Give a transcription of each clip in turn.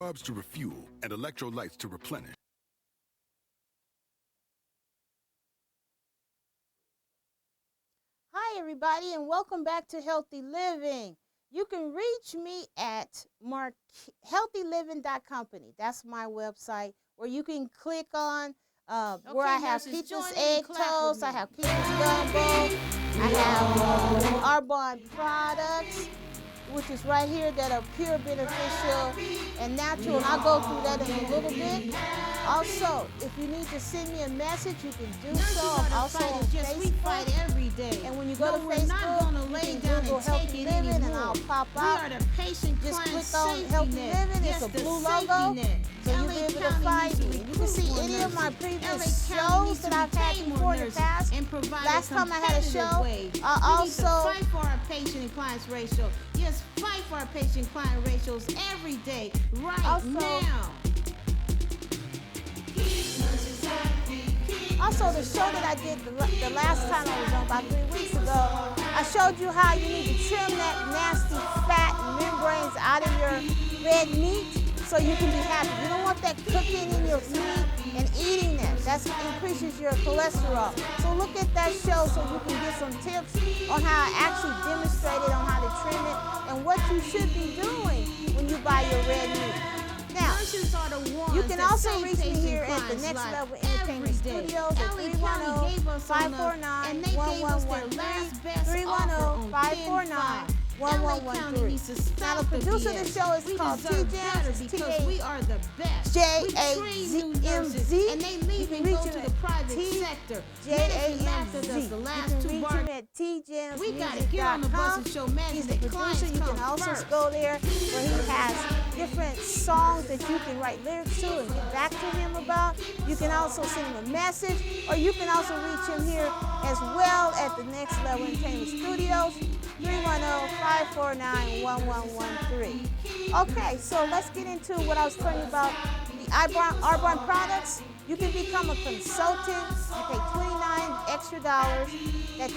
carbs to refuel, and electrolytes to replenish. Hi, everybody, and welcome back to Healthy Living. You can reach me at healthyliving.company. That's my website where you can click on where I have Keith's egg toast, I have Keith's gumbo, I have Arbonne products, which is right here, that are pure, beneficial, and natural, and I'll go through that in a little bit. Also, if you need to send me a message, you can do so. I'm also on Facebook. Every day. And when you go to Facebook, you can Google Healthy Living, and I'll pop out. We are the patient Just client click on safety Healthy net. Living. Yes, It's a the blue safety logo, net. so you'll LA be able to County find needs me. to You can see recruit any more of my nurses. previous LA County shows needs that to I've had retain more before in the nurses past. and provide Last time I had a competitive show, wage. I We also need to fight for our patient and clients ratio. Yes, fight for our patient client ratios every day, right Also- now. Also, the show that I did the last time I was on, about 3 weeks ago, I showed you how you need to trim that nasty fat membranes out of your red meat so you can be happy. You don't want that cooking in your meat and eating that. That increases your cholesterol. So look at that show so you can get some tips on how I actually demonstrated on how to trim it and what you should be doing when you buy your red meat. Now, Nurses are the ones you can that also save reach me patient here at the clients' Next lives Level Entertainment every day. Studios at LA County gave us on us, and they gave us their 310-549-1113, last best offer on 310-549-1113. needs to stop Now, the producer of the BS. show is We called deserve T-Jams. better It's because we are the best. J-A-Z-M-Z. We train new nurses, and they leave You can and reach go him to at the private sector. Medicine laughed at us the last You can two reach bars. him at We gotta get on the bus and show He's the management clients producer. You come can also first. go there where he has different songs that you can write lyrics to and get back to him about. You can also send him a message, or you can also reach him here as well at the Next Level Entertainment Studios, 310-549-1113. Okay, so let's get into what I was telling you about the Arbonne products. You can become a consultant. You pay $29 extra. That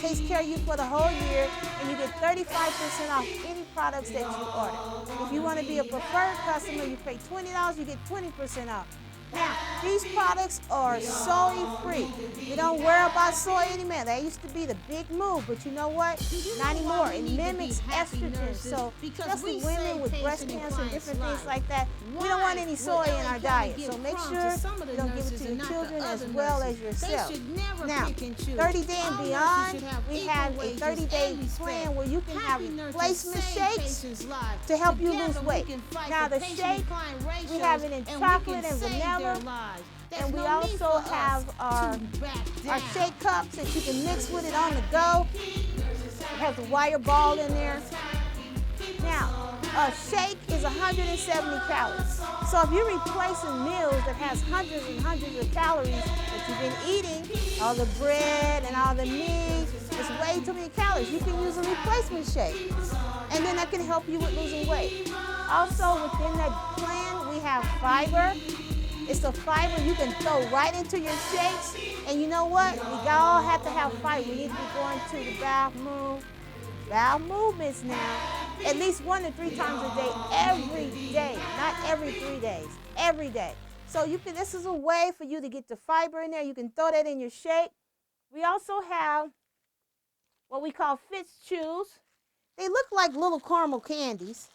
takes care of you for the whole year, and you get 35% off any products that you order. If you want to be a preferred customer, you pay $20, you get 20% off. Now, these products are soy-free. You don't worry about soy anymore. That used to be the big move, but you know what? Not anymore. It mimics estrogen. So, especially women with breast cancer and different things like that, we don't want any soy in our diet. So make sure you don't give it to your children as well as yourself. Now, 30 Day and Beyond, we have a 30-day plan where you can have replacement shakes to help you lose weight. Now, the shake, we have it in chocolate and vanilla. And we also have our shake cups that you can mix with it on the go. It has a wire ball in there. Now, a shake is 170 calories. So if you're replacing meals that has hundreds and hundreds of calories that you've been eating, all the bread and all the meat, it's way too many calories. You can use a replacement shake. And then that can help you with losing weight. Also, within that plan, we have fiber. It's a fiber you can throw right into your shakes. And you know what? We all have to have fiber. We need to be going to the bowel movements now, at least 1 to 3 times a day, every day, not every 3 days, every day. So this is a way for you to get the fiber in there. You can throw that in your shake. We also have what we call Fitz Chews. They look like little caramel candies.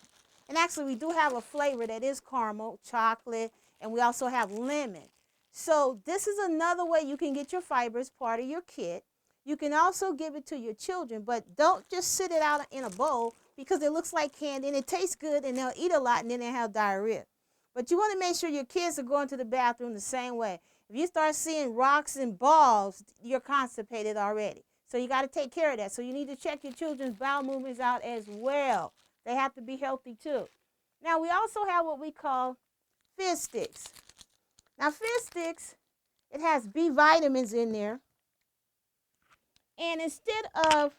And actually, we do have a flavor that is caramel, chocolate, and we also have lemon. So this is another way you can get your fiber as part of your kit. You can also give it to your children, but don't just sit it out in a bowl because it looks like candy and it tastes good and they'll eat a lot and then they'll have diarrhea. But you want to make sure your kids are going to the bathroom the same way. If you start seeing rocks and balls, you're constipated already. So you got to take care of that. So you need to check your children's bowel movements out as well. They have to be healthy too. Now we also have what we call Fizz Sticks. Now Fizz Sticks, it has B vitamins in there. And instead of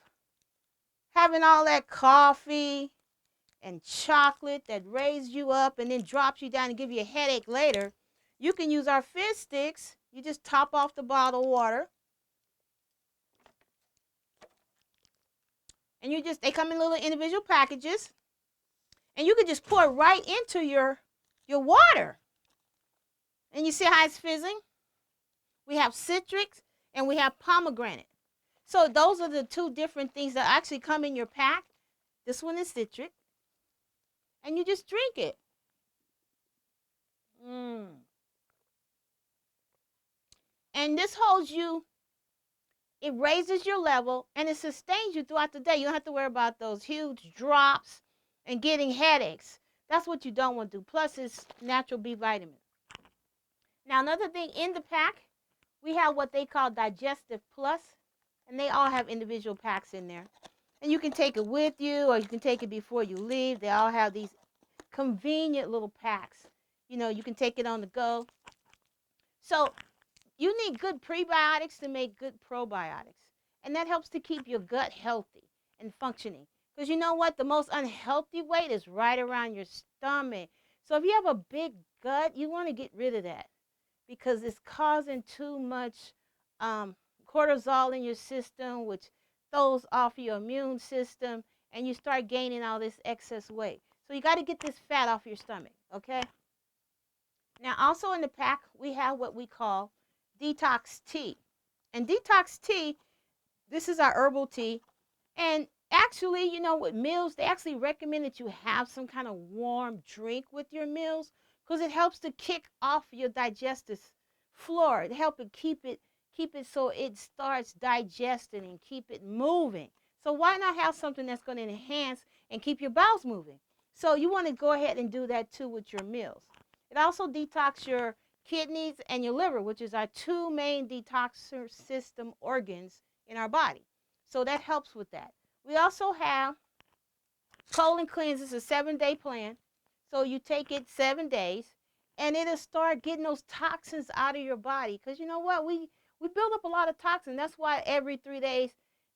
having all that coffee and chocolate that raises you up and then drops you down and give you a headache later, you can use our Fizz Sticks. You just top off the bottled water. And they come in little individual packages. And you can just pour it right into your your water. And you see how it's fizzing? We have citrus and we have pomegranate. So those are the two different things that actually come in your pack. This one is citric. And you just drink it. And this holds you, it raises your level, and it sustains you throughout the day. You don't have to worry about those huge drops and getting headaches. That's what you don't want to do. Plus, it's natural B vitamin. Now, another thing in the pack, we have what they call Digestive Plus, and they all have individual packs in there. And you can take it with you, or you can take it before you leave. They all have these convenient little packs. You know, you can take it on the go. So you need good prebiotics to make good probiotics. And that helps to keep your gut healthy and functioning. Because you know what? The most unhealthy weight is right around your stomach. So if you have a big gut, you want to get rid of that because it's causing too much cortisol in your system, which throws off your immune system, and you start gaining all this excess weight. So you got to get this fat off your stomach, okay? Now, also in the pack, we have what we call detox tea. And detox tea, this is our herbal tea. And actually, you know, with meals, they actually recommend that you have some kind of warm drink with your meals because it helps to kick off your digestive flora. It helps it keep it so it starts digesting and keep it moving. So why not have something that's going to enhance and keep your bowels moving? So you want to go ahead and do that too with your meals. It also detox your kidneys and your liver, which is our two main detoxer system organs in our body. So that helps with that. We also have colon cleanse. It's a 7-day plan. So you take it 7 days, and it'll start getting those toxins out of your body. Because you know what? We build up a lot of toxins. That's why every 3 days,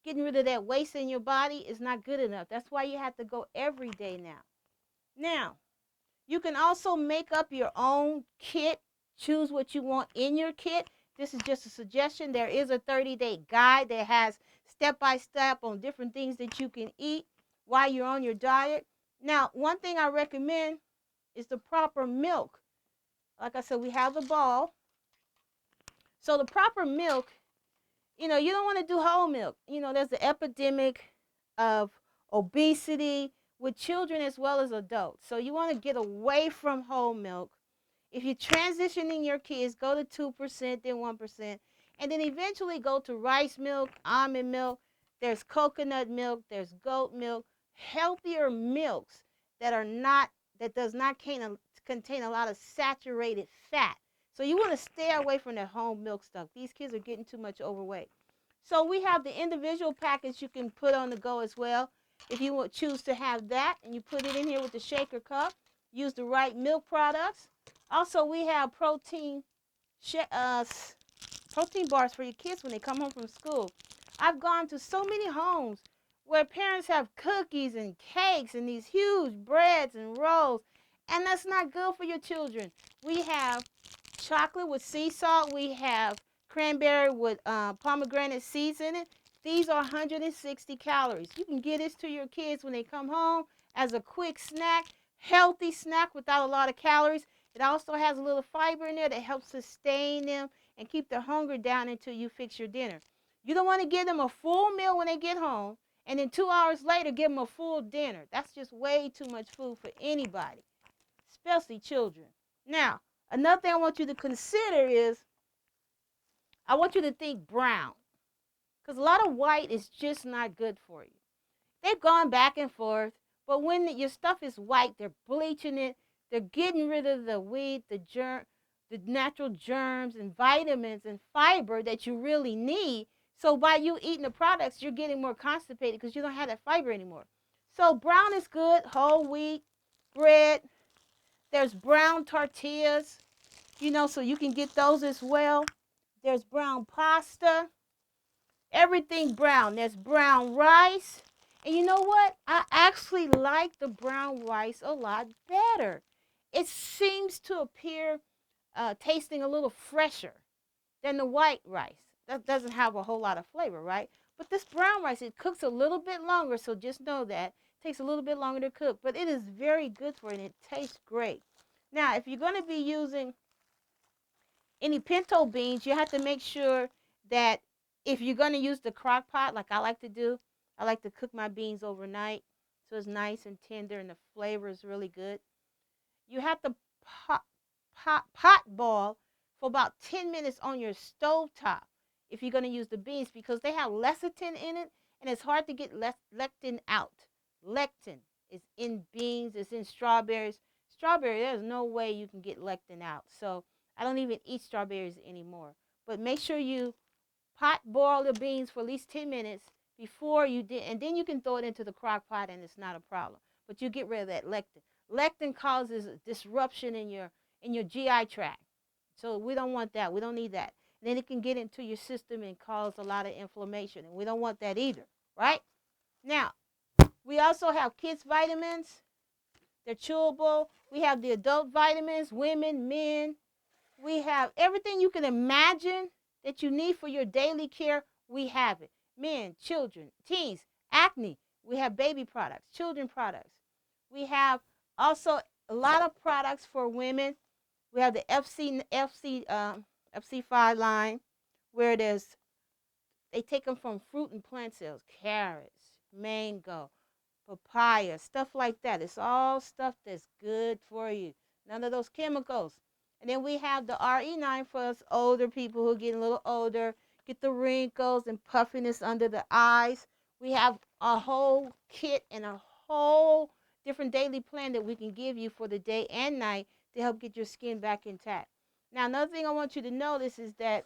getting rid of that waste in your body is not good enough. That's why you have to go every day now. Now, you can also make up your own kit. Choose what you want in your kit. This is just a suggestion. There is a 30-day guide that has step-by-step on different things that you can eat while you're on your diet. Now, one thing I recommend is the proper milk. Like I said, we have the ball. So the proper milk, you know, you don't want to do whole milk. You know, there's an epidemic of obesity with children as well as adults. So you want to get away from whole milk. If you're transitioning your kids, go to 2%, then 1%, and then eventually go to rice milk, almond milk. There's coconut milk, there's goat milk, healthier milks that does not contain a lot of saturated fat. So you want to stay away from that whole milk stuff. These kids are getting too much overweight. So we have the individual package you can put on the go as well. If you would choose to have that, and you put it in here with the shaker cup, use the right milk products. Also, we have protein bars for your kids when they come home from school. I've gone to so many homes where parents have cookies and cakes and these huge breads and rolls, and that's not good for your children. We have chocolate with sea salt. We have cranberry with pomegranate seeds in it. These are 160 calories. You can give this to your kids when they come home as a quick snack, healthy snack without a lot of calories. It also has a little fiber in there that helps sustain them and keep their hunger down until you fix your dinner. You don't want to give them a full meal when they get home, and then 2 hours later give them a full dinner. That's just way too much food for anybody, especially children. Now, another thing I want you to consider is I want you to think brown, because a lot of white is just not good for you. They've gone back and forth, but when your stuff is white, they're bleaching it. They're getting rid of the weed, the natural germs and vitamins and fiber that you really need. So by you eating the products, you're getting more constipated because you don't have that fiber anymore. So brown is good, whole wheat, bread. There's brown tortillas, you know, so you can get those as well. There's brown pasta, everything brown. There's brown rice. And you know what? I actually like the brown rice a lot better. It seems to appear tasting a little fresher than the white rice. That doesn't have a whole lot of flavor, right? But this brown rice, it cooks a little bit longer, so just know that. It takes a little bit longer to cook, but it is very good for it, and it tastes great. Now, if you're going to be using any pinto beans, you have to make sure that if you're going to use the crock pot, like I like to do, I like to cook my beans overnight so it's nice and tender and the flavor is really good. You have to pot boil for about 10 minutes on your stove top if you're going to use the beans because they have lecithin in it and it's hard to get lectin out. Lectin is in beans, it's in strawberries. Strawberry, there's no way you can get lectin out. So I don't even eat strawberries anymore. But make sure you pot boil the beans for at least 10 minutes before you did, and then you can throw it into the crock pot and it's not a problem. But you get rid of that lectin. Lectin causes a disruption in your GI tract. So we don't want that. We don't need that. And then it can get into your system and cause a lot of inflammation. And we don't want that either, right? Now, we also have kids' vitamins. They're chewable. We have the adult vitamins, women, men. We have everything you can imagine that you need for your daily care. We have it. Men, children, teens, acne. We have baby products, children products. We have also a lot of products for women. We have the FC5 line, where they take them from fruit and plant cells, carrots, mango, papaya, stuff like that. It's all stuff that's good for you. None of those chemicals. And then we have the RE9 for us older people who are getting a little older, get the wrinkles and puffiness under the eyes. We have a whole kit and a whole different daily plan that we can give you for the day and night to help get your skin back intact. Now, another thing I want you to notice is that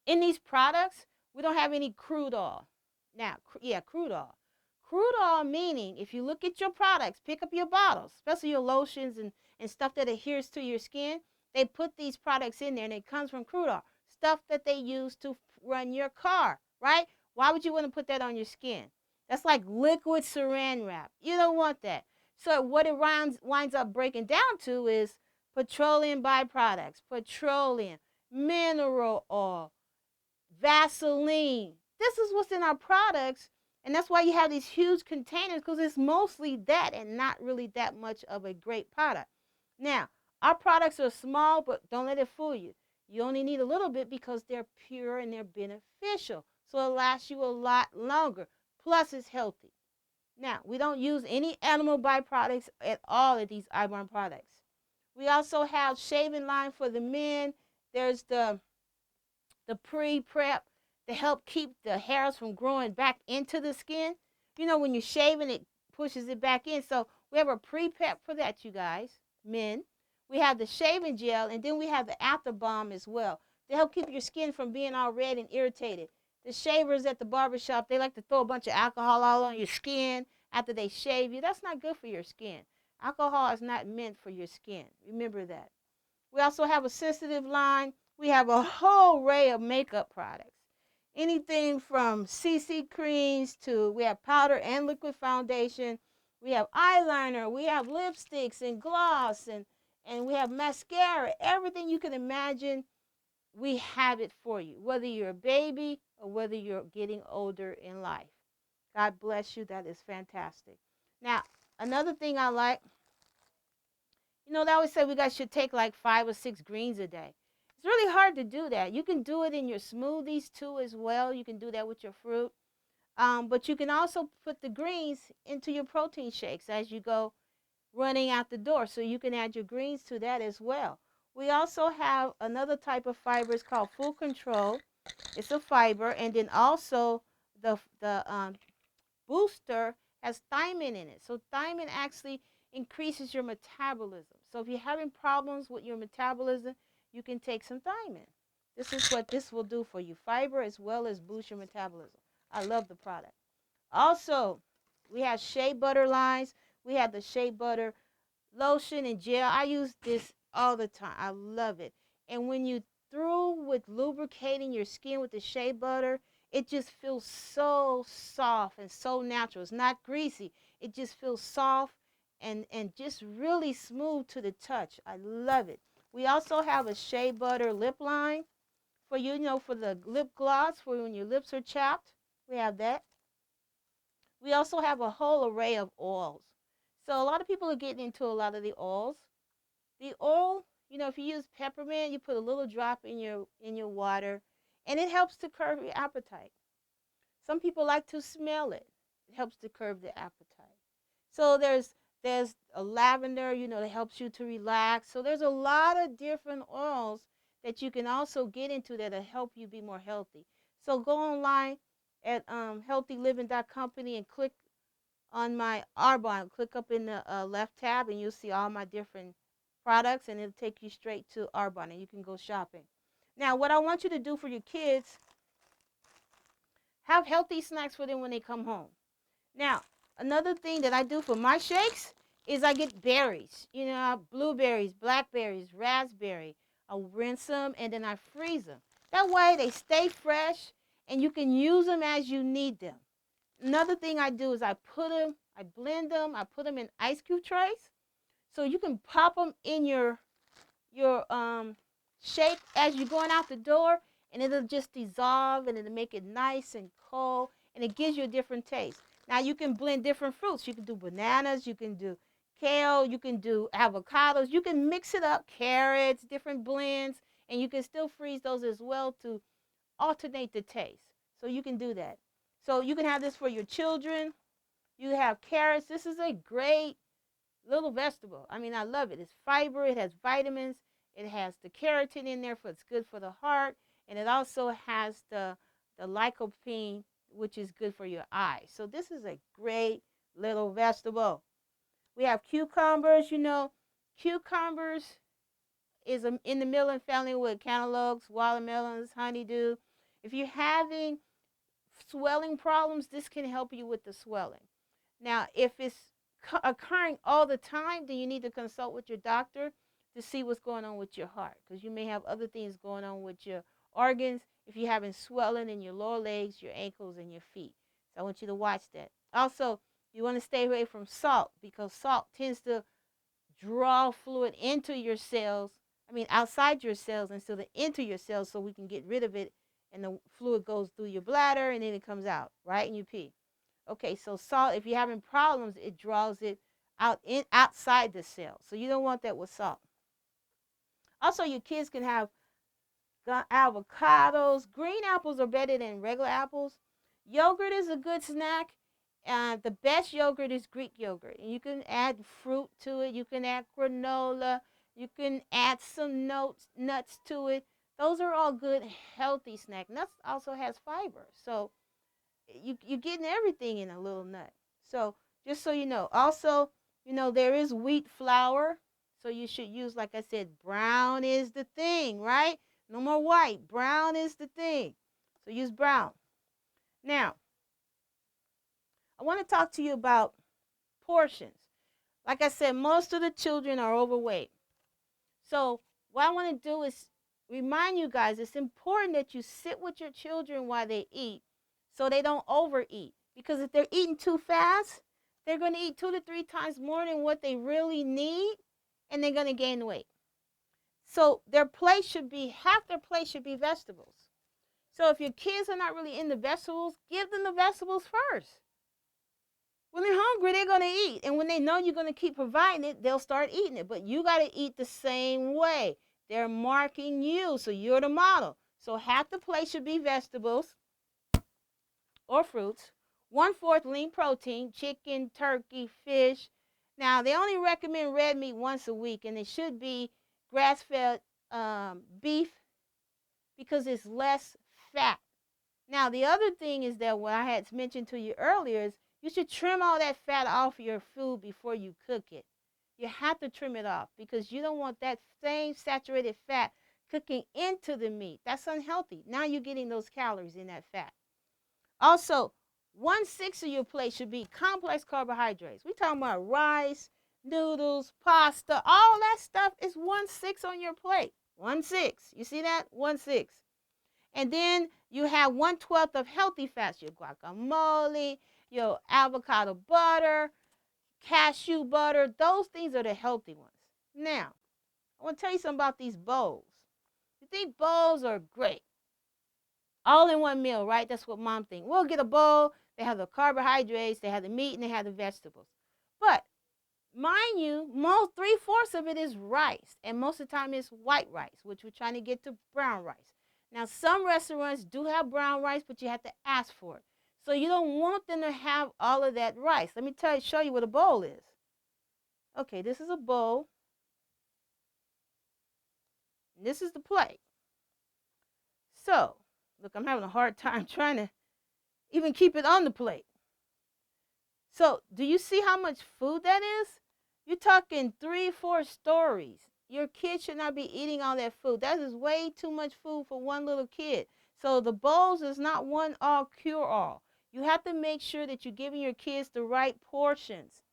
in these products, we don't have any crude oil. Now, crude oil. Crude oil meaning if you look at your products, pick up your bottles, especially your lotions and stuff that adheres to your skin, they put these products in there and it comes from crude oil. Stuff that they use to run your car, right? Why would you want to put that on your skin? That's like liquid saran wrap. You don't want that. So what it winds up breaking down to is petroleum byproducts, petroleum, mineral oil, Vaseline. This is what's in our products, and that's why you have these huge containers, because it's mostly that and not really that much of a great product. Now, our products are small, but don't let it fool you. You only need a little bit because they're pure and they're beneficial. So it lasts you a lot longer. Plus, it's healthy. Now, we don't use any animal byproducts at all of these iBarn products. We also have shaving line for the men. There's the pre-prep to help keep the hairs from growing back into the skin. You know, when you're shaving, it pushes it back in. So we have a pre-prep for that, you guys, men. We have the shaving gel, and then we have the after balm as well to help keep your skin from being all red and irritated. The shavers at the barbershop, they like to throw a bunch of alcohol all on your skin after they shave you. That's not good for your skin. Alcohol is not meant for your skin. Remember that. We also have a sensitive line. We have a whole array of makeup products. Anything from CC creams to we have powder and liquid foundation. We have eyeliner. We have lipsticks and gloss and we have mascara. Everything you can imagine, we have it for you, whether you're a baby or whether you're getting older in life. God bless you. That is fantastic. Now, another thing I like, you know, they always say we guys should take like 5 or 6 greens a day. It's really hard to do that. You can do it in your smoothies too as well. You can do that with your fruit. But you can also put the greens into your protein shakes as you go running out the door. So you can add your greens to that as well. We also have another type of fiber. It's called Full Control. It's a fiber. And then also the booster has thiamine in it. So thiamine actually increases your metabolism. So if you're having problems with your metabolism, you can take some thiamine. This is what this will do for you. Fiber as well as boost your metabolism. I love the product. Also, we have shea butter lines. We have the shea butter lotion and gel. I use this all the time. I love it. And when you through with lubricating your skin with the shea butter, it just feels so soft and so natural. It's not greasy. It just feels soft and just really smooth to the touch. I love it. We also have a shea butter lip line for you know, for the lip gloss for when your lips are chapped. We have that. We also have a whole array of oils. So a lot of people are getting into a lot of the oils. The oil, if you use peppermint, you put a little drop in your water, and it helps to curb your appetite. Some people like to smell it. It helps to curb the appetite. So there's a lavender, that helps you to relax. So there's a lot of different oils that you can also get into that'll help you be more healthy. So go online at healthyliving.company and click on my Arbonne. Click up in the left tab, and you'll see all my different products, and it'll take you straight to Arbonne, and you can go shopping. Now, what I want you to do for your kids, have healthy snacks for them when they come home. Now, another thing that I do for my shakes is I get berries, blueberries, blackberries, raspberry. I rinse them and then I freeze them. That way they stay fresh and you can use them as you need them. Another thing I do is I blend them, I put them in ice cube trays. So you can pop them in your shake as you're going out the door, and it'll just dissolve and it'll make it nice and cold, and it gives you a different taste. Now you can blend different fruits. You can do bananas, you can do kale, you can do avocados. You can mix it up, carrots, different blends, and you can still freeze those as well to alternate the taste. So you can do that. So you can have this for your children. You have carrots. This is a great little vegetable. I mean, I love it. It's fiber, it has vitamins, it has the keratin in there, for it's good for the heart, and it also has the lycopene, which is good for your eyes. So this is a great little vegetable. We have cucumbers. Cucumbers is in the melon family with cantaloupes, watermelons, honeydew. If you're having swelling problems, this can help you with the swelling. Now, if it's occurring all the time, then you need to consult with your doctor to see what's going on with your heart, because you may have other things going on with your organs if you're having swelling in your lower legs, your ankles, and your feet. So I want you to watch that. Also, you want to stay away from salt, because salt tends to draw fluid into your cells, outside your cells instead of into your cells, so we can get rid of it, and the fluid goes through your bladder and then it comes out, right, and you pee. Okay, so salt, if you're having problems, it draws it outside the cell. So you don't want that with salt. Also, your kids can have avocados. Green apples are better than regular apples. Yogurt is a good snack. The best yogurt is Greek yogurt. And you can add fruit to it. You can add granola. You can add some nuts to it. Those are all good, healthy snacks. Nuts also has fiber. So you're getting everything in a little nut. So just so you know. Also, there is wheat flour. So you should use, like I said, brown is the thing, right? No more white. Brown is the thing. So use brown. Now, I want to talk to you about portions. Like I said, most of the children are overweight. So what I want to do is remind you guys, it's important that you sit with your children while they eat so they don't overeat. Because if they're eating too fast, they're going to eat 2 to 3 times more than what they really need, and they're going to gain weight. So half their plate should be vegetables. So if your kids are not really into vegetables, give them the vegetables first. When they're hungry, they're going to eat. And when they know you're going to keep providing it, they'll start eating it. But you got to eat the same way. They're marking you, so you're the model. So half the plate should be vegetables or fruits. 1/4 lean protein, chicken, turkey, fish. Now, they only recommend red meat once a week, and it should be grass-fed beef because it's less fat. Now, the other thing is that what I had mentioned to you earlier is you should trim all that fat off your food before you cook it. You have to trim it off because you don't want that same saturated fat cooking into the meat. That's unhealthy. Now you're getting those calories in that fat. Also, 1/6 of your plate should be complex carbohydrates. We're talking about rice, noodles, pasta, all that stuff is 1/6 on your plate. 1/6. You see that? 1/6. And then you have 1/12 of healthy fats, your guacamole, your avocado butter, cashew butter. Those things are the healthy ones. Now, I want to tell you something about these bowls. You think bowls are great. All in one meal, right? That's what mom thinks. We'll get a bowl. They have the carbohydrates, they have the meat, and they have the vegetables. But mind you, most 3/4 of it is rice, and most of the time it's white rice, which we're trying to get to brown rice. Now, some restaurants do have brown rice, but you have to ask for it. So you don't want them to have all of that rice. Let me show you what a bowl is. Okay, this is a bowl. And this is the plate. So, look, I'm having a hard time trying to even keep it on the plate. So, do you see how much food that is? You're talking 3-4 stories. Your kid should not be eating all that food. That is way too much food for one little kid. So the bowls is not one all cure all. You have to make sure that you're giving your kids the right portions.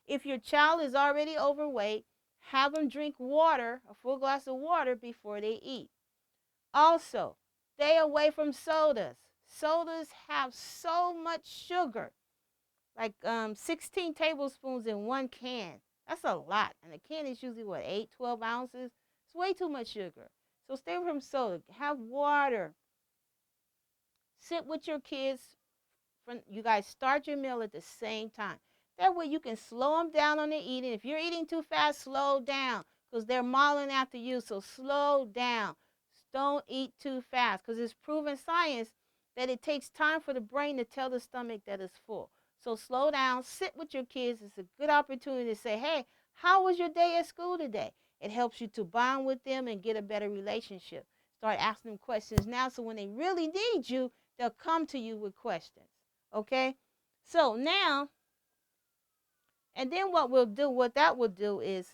If your child is already overweight, have them drink water, a full glass of water before they eat. Also, stay away from sodas. Sodas have so much sugar, like 16 tablespoons in one can. That's a lot. And a can is usually, what, 8, 12 ounces? It's way too much sugar. So stay away from soda. Have water. Sit with your kids. You guys start your meal at the same time. That way you can slow them down on their eating. If you're eating too fast, slow down because they're modeling after you. So slow down. Don't eat too fast because it's proven science that it takes time for the brain to tell the stomach that it's full. So slow down, sit with your kids. It's a good opportunity to say, hey, how was your day at school today? It helps you to bond with them and get a better relationship. Start asking them questions now so when they really need you, they'll come to you with questions. Okay? So now, and then what that will do is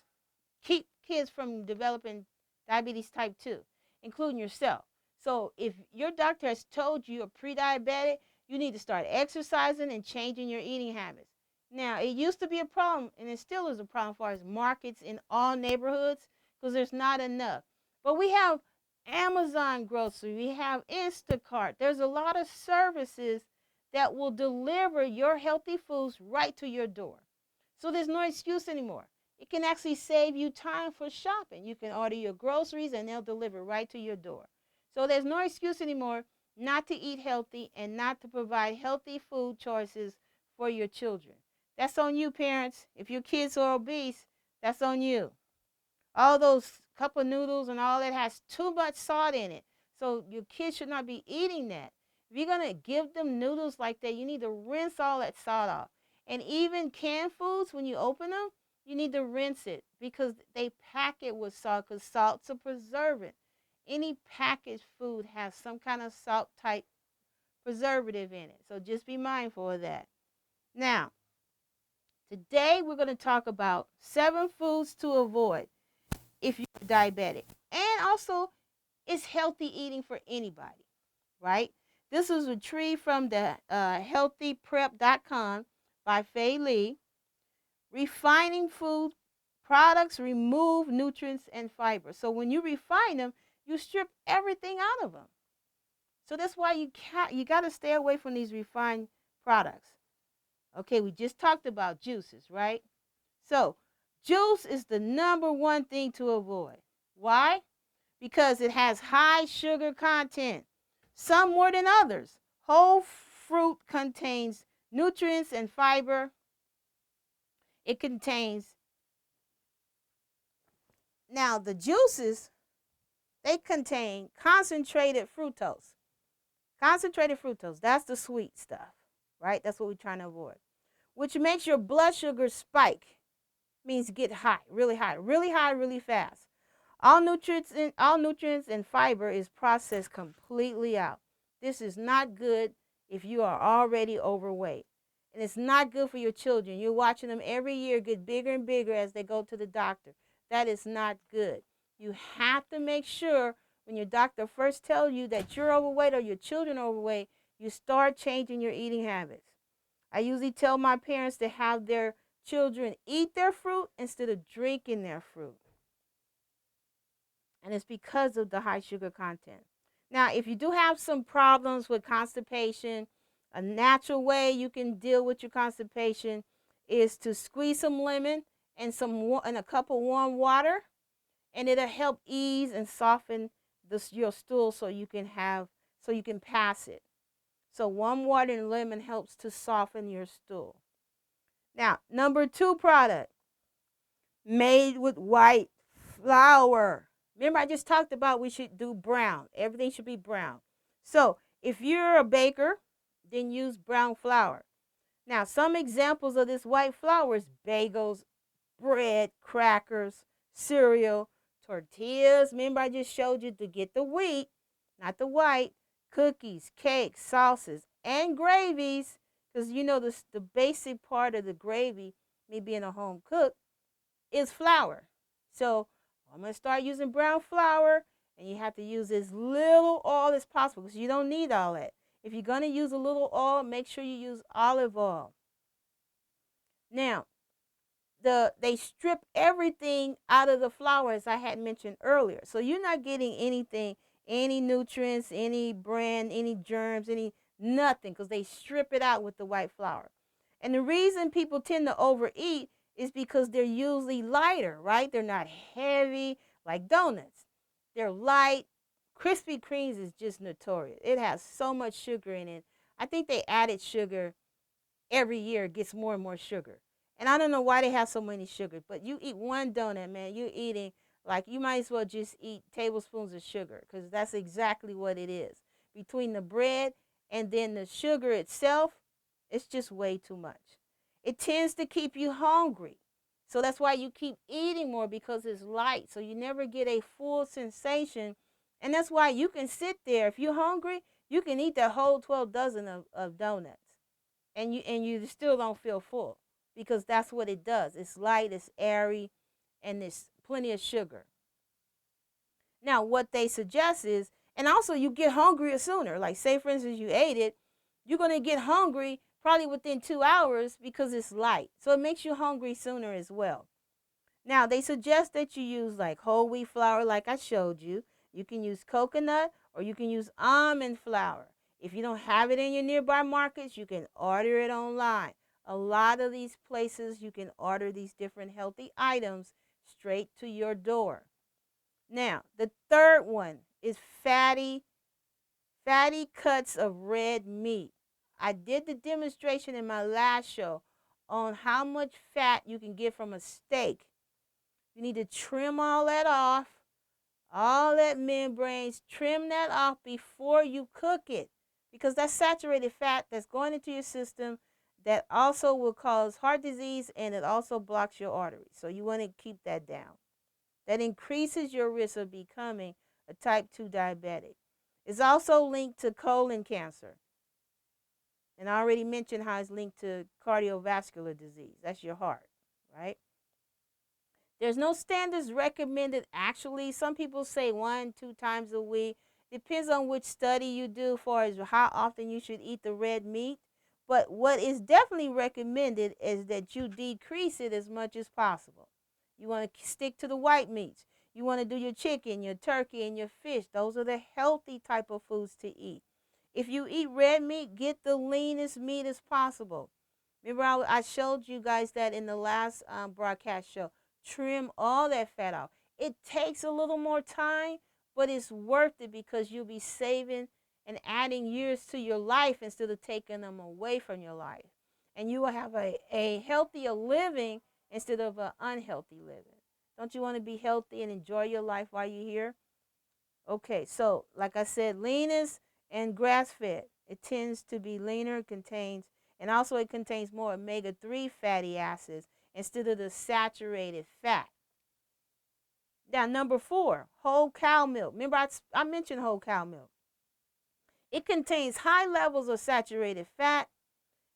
keep kids from developing diabetes type 2, including yourself. So if your doctor has told you you're pre-diabetic, you need to start exercising and changing your eating habits. Now, it used to be a problem, and it still is a problem as far as markets in all neighborhoods because there's not enough. But we have Amazon grocery, we have Instacart. There's a lot of services that will deliver your healthy foods right to your door. So there's no excuse anymore. It can actually save you time for shopping. You can order your groceries and they'll deliver right to your door. So there's no excuse anymore not to eat healthy and not to provide healthy food choices for your children. That's on you, parents. If your kids are obese, that's on you. All those cup of noodles and all that has too much salt in it. So your kids should not be eating that. If you're going to give them noodles like that, you need to rinse all that salt off. And even canned foods, when you open them, you need to rinse it because they pack it with salt because salt's a preservative. Any packaged food has some kind of salt type preservative in it. So just be mindful of that. Now, today we're going to talk about 7 foods to avoid if you're diabetic. And also, it's healthy eating for anybody, right? This was retrieved from the healthyprep.com by Fei Li. Refining food products remove nutrients and fiber. So when you refine them, you strip everything out of them. So that's why you got to stay away from these refined products. Okay, we just talked about juices, right? So juice is the #1 thing to avoid. Why? Because it has high sugar content, some more than others. Whole fruit contains nutrients and fiber. It contains, now the juices, they contain concentrated fructose. Concentrated fructose, that's the sweet stuff, right? That's what we're trying to avoid. Which makes your blood sugar spike, means get high, really fast. All nutrients and fiber is processed completely out. This is not good if you are already overweight. And it's not good for your children. You're watching them every year get bigger and bigger as they go to the doctor. That is not good. You have to make sure when your doctor first tells you that you're overweight or your children are overweight, you start changing your eating habits. I usually tell my parents to have their children eat their fruit instead of drinking their fruit. And it's because of the high sugar content. Now, if you do have some problems with constipation, a natural way you can deal with your constipation is to squeeze some lemon and a cup of warm water, and it'll help ease and soften your stool so you can pass it. So warm water and lemon helps to soften your stool. Now, #2 product, made with white flour. Remember, I just talked about we should do brown. Everything should be brown. So if you're a baker, then use brown flour. Now, some examples of this white flour is bagels, bread, crackers, cereal, tortillas. Remember, I just showed you to get the wheat, not the white, cookies, cakes, sauces, and gravies. Because you know the basic part of the gravy, me being a home cook, is flour. So I'm going to start using brown flour, and you have to use as little oil as possible because you don't need all that. If you're going to use a little oil, make sure you use olive oil. Now, they strip everything out of the flour, as I had mentioned earlier. So you're not getting anything, any nutrients, any bran, any germs, nothing, because they strip it out with the white flour. And the reason people tend to overeat is because they're usually lighter, right? They're not heavy like donuts. They're light. Krispy Kremes is just notorious. It has so much sugar in it. I think they added sugar every year. It gets more and more sugar. And I don't know why they have so many sugar, but you eat one donut, man, you're eating like you might as well just eat tablespoons of sugar because that's exactly what it is. Between the bread and then the sugar itself, it's just way too much. It tends to keep you hungry. So that's why you keep eating more because it's light. So you never get a full sensation. And that's why you can sit there. If you're hungry, you can eat that whole 12 dozen of donuts. And you still don't feel full because that's what it does. It's light, it's airy, and there's plenty of sugar. Now, what they suggest is, and also you get hungrier sooner. Like say, for instance, you ate it, you're going to get hungry probably within 2 hours because it's light. So it makes you hungry sooner as well. Now, they suggest that you use like whole wheat flour like I showed you. You can use coconut or you can use almond flour. If you don't have it in your nearby markets, you can order it online. A lot of these places, you can order these different healthy items straight to your door. Now, the third one is fatty cuts of red meat. I did the demonstration in my last show on how much fat you can get from a steak. You need to trim all that off, all that membranes, trim that off before you cook it because that's saturated fat that's going into your system that also will cause heart disease and it also blocks your arteries. So you want to keep that down. That increases your risk of becoming a type 2 diabetic. It's also linked to colon cancer. And I already mentioned how it's linked to cardiovascular disease. That's your heart, right? There's no standards recommended actually. Some people say 1-2 times a week. Depends on which study you do as far as how often you should eat the red meat. But what is definitely recommended is that you decrease it as much as possible. You want to stick to the white meats. You want to do your chicken, your turkey, and your fish. Those are the healthy type of foods to eat. If you eat red meat, get the leanest meat as possible. Remember, I showed you guys that in the last broadcast show. Trim all that fat off. It takes a little more time, but it's worth it because you'll be saving and adding years to your life instead of taking them away from your life. And you will have a healthier living instead of an unhealthy living. Don't you want to be healthy and enjoy your life while you're here? Okay, so like I said, leanest and grass-fed. It tends to be leaner, and also it contains more omega-3 fatty acids instead of the saturated fat. Now, number 4, whole cow milk. Remember, I mentioned whole cow milk. It contains high levels of saturated fat.